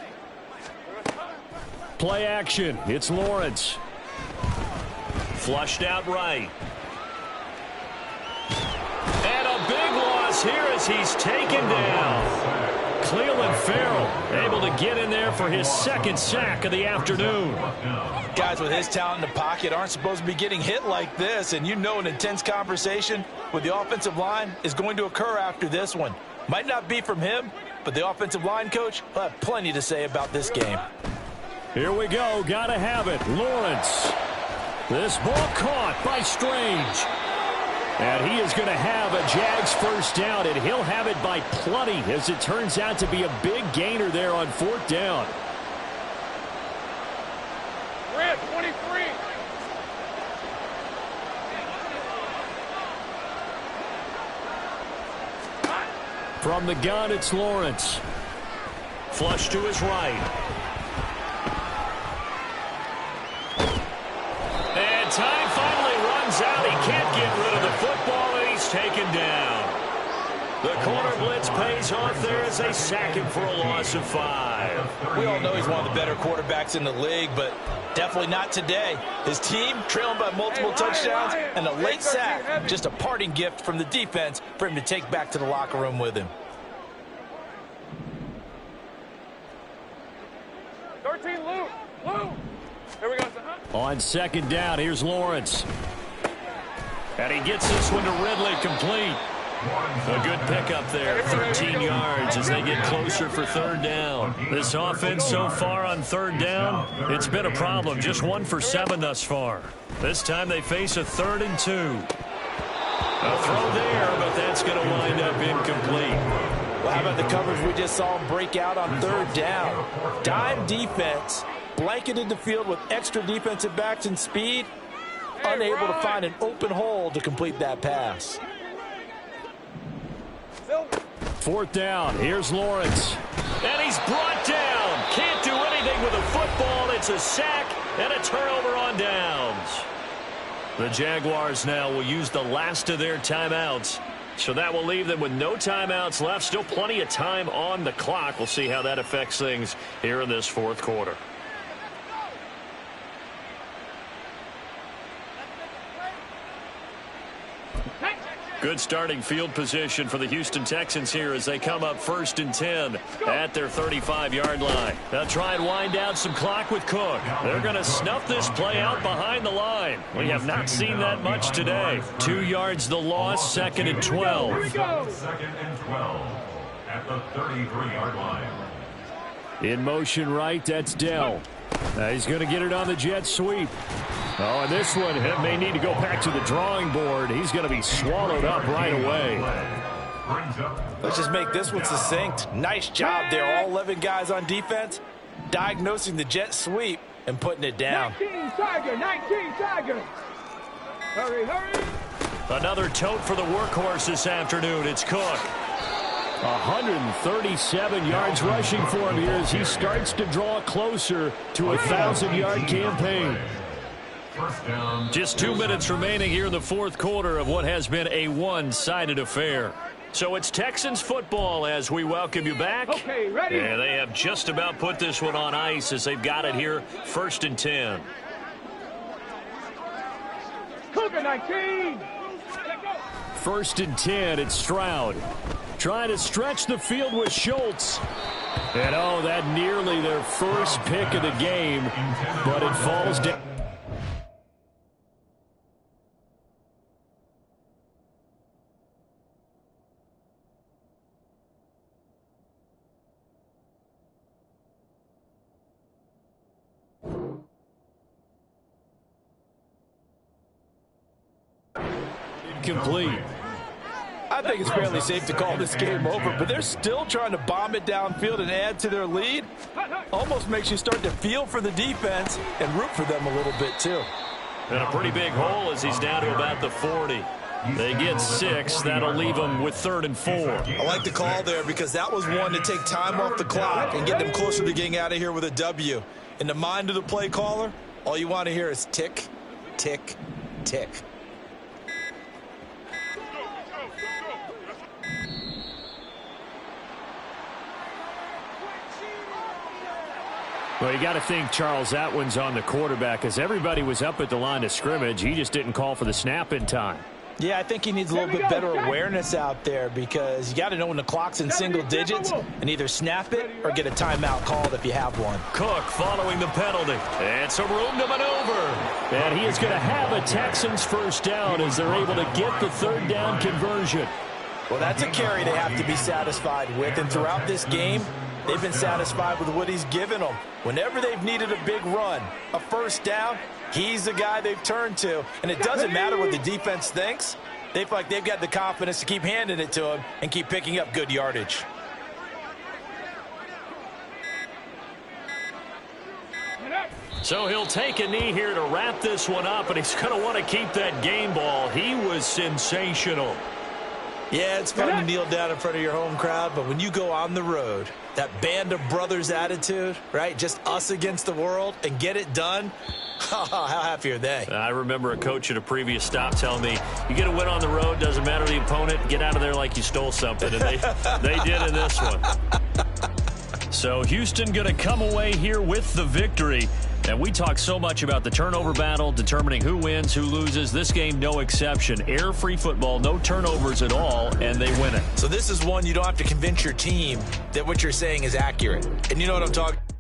B: Play action. It's Lawrence. Flushed out right. And a big loss here as he's taken down. Cleveland Farrell able to get in there for his 2nd sack of the afternoon.
C: Guys with his talent in the pocket aren't supposed to be getting hit like this, and you know an intense conversation with the offensive line is going to occur after this one. Might not be from him, but the offensive line coach will have plenty to say about this game.
B: Here we go. Gotta have it. Lawrence. This ball caught by Strange. And he is going to have a Jags 1st down, and he'll have it by plenty as it turns out to be a big gainer there on 4th down.
D: Red 23.
B: From the gun, it's Lawrence. Flush to his right. And time finally runs out. He can't get rid of the football, and he's taken down. The corner blitz pays off there as they sack him for a loss of 5.
C: We all know he's one of the better quarterbacks in the league, but definitely not today. His team trailing by multiple touchdowns, and a late sack, just a parting gift from the defense for him to take back to the locker room with him.
D: 13, Lou. Here we go.
B: On 2nd down, here's Lawrence. And he gets this one to Ridley, complete. A good pickup there, 13 yards as they get closer for 3rd down. This offense so far on 3rd down, it's been a problem. Just 1 for 7 thus far. This time they face a 3rd and 2. A throw there, but that's going to wind up incomplete.
C: Well, how about the coverage we just saw him break out on 3rd down? Dime defense, blanketed the field with extra defensive backs and speed, unable to find an open hole to complete that pass.
B: 4th down, here's Lawrence. And he's brought down. Can't do anything with a football. It's a sack and a turnover on downs. The Jaguars now will use the last of their timeouts. So that will leave them with no timeouts left. Still plenty of time on the clock. We'll see how that affects things here in this 4th quarter. Good starting field position for the Houston Texans here as they come up 1st and 10 at their 35-yard line. They'll try and wind down some clock with Cook. They're going to snuff this play out behind the line. We have not seen that much today. 2 yards the loss, 2nd and 12.
K: 2nd and 12 at the 33-yard line.
B: In motion right, that's Dell. He's going to get it on the jet sweep. Oh, and this one may need to go back to the drawing board. He's going to be swallowed up right away.
C: Let's just make this one succinct. Nice job there, all 11 guys on defense, diagnosing the jet sweep and putting it down.
D: 19 Tiger. Hurry.
B: Another tote for the workhorse this afternoon. It's Cook. 137 yards rushing for him here as he starts to draw closer to a 1,000-yard campaign. Just 2 minutes remaining here in the 4th quarter of what has been a one-sided affair. So it's Texans football as we welcome you back.
D: Okay, ready?
B: And they have just about put this one on ice as they've got it here, 1st and 10.
D: Cougar 19.
B: 1st and 10, it's Stroud. Trying to stretch the field with Schultz. And oh, that nearly their first pick of the game, but it falls down. Incomplete.
F: I think it's fairly safe to call this game over, but they're still trying to bomb it downfield and add to their lead. Almost makes you start to feel for the defense and root for them a little bit too.
B: And a pretty big hole as he's down to about the 40. They get 6. That'll leave them with 3rd and 4.
F: I like the call there because that was one to take time off the clock and get them closer to getting out of here with a W. In the mind of the play caller, all you want to hear is tick, tick, tick.
B: Well, you got to think, Charles, that one's on the quarterback as everybody was up at the line of scrimmage. He just didn't call for the snap in time.
F: Yeah, I think he needs a little bit better awareness out there because you got to know when the clock's in single digits and either snap it or get a timeout called if you have one.
B: Cook following the penalty. And some room to maneuver. And he is going to have a Texans first down as they're able to get the 3rd down conversion.
F: Well, that's a carry they have to be satisfied with. And throughout this game, they've been satisfied with what he's given them. Whenever they've needed a big run, a first down, he's the guy they've turned to. And it doesn't matter what the defense thinks. They feel like they've got the confidence to keep handing it to him and keep picking up good yardage.
B: So he'll take a knee here to wrap this one up, and he's going to want to keep that game ball. He was sensational.
F: Yeah, it's fun to kneel down in front of your home crowd, but when you go on the road, that band of brothers attitude, right, just us against the world, and get it done, how happy are they?
B: I remember a coach at a previous stop telling me, you get a win on the road, doesn't matter the opponent, get out of there like you stole something, and they did in this one. So Houston going to come away here with the victory. And we talk so much about the turnover battle, determining who wins, who loses. This game, no exception. Air-free football, no turnovers at all, and they win it.
F: So this is one you don't have to convince your team that what you're saying is accurate. And you know what I'm talking about.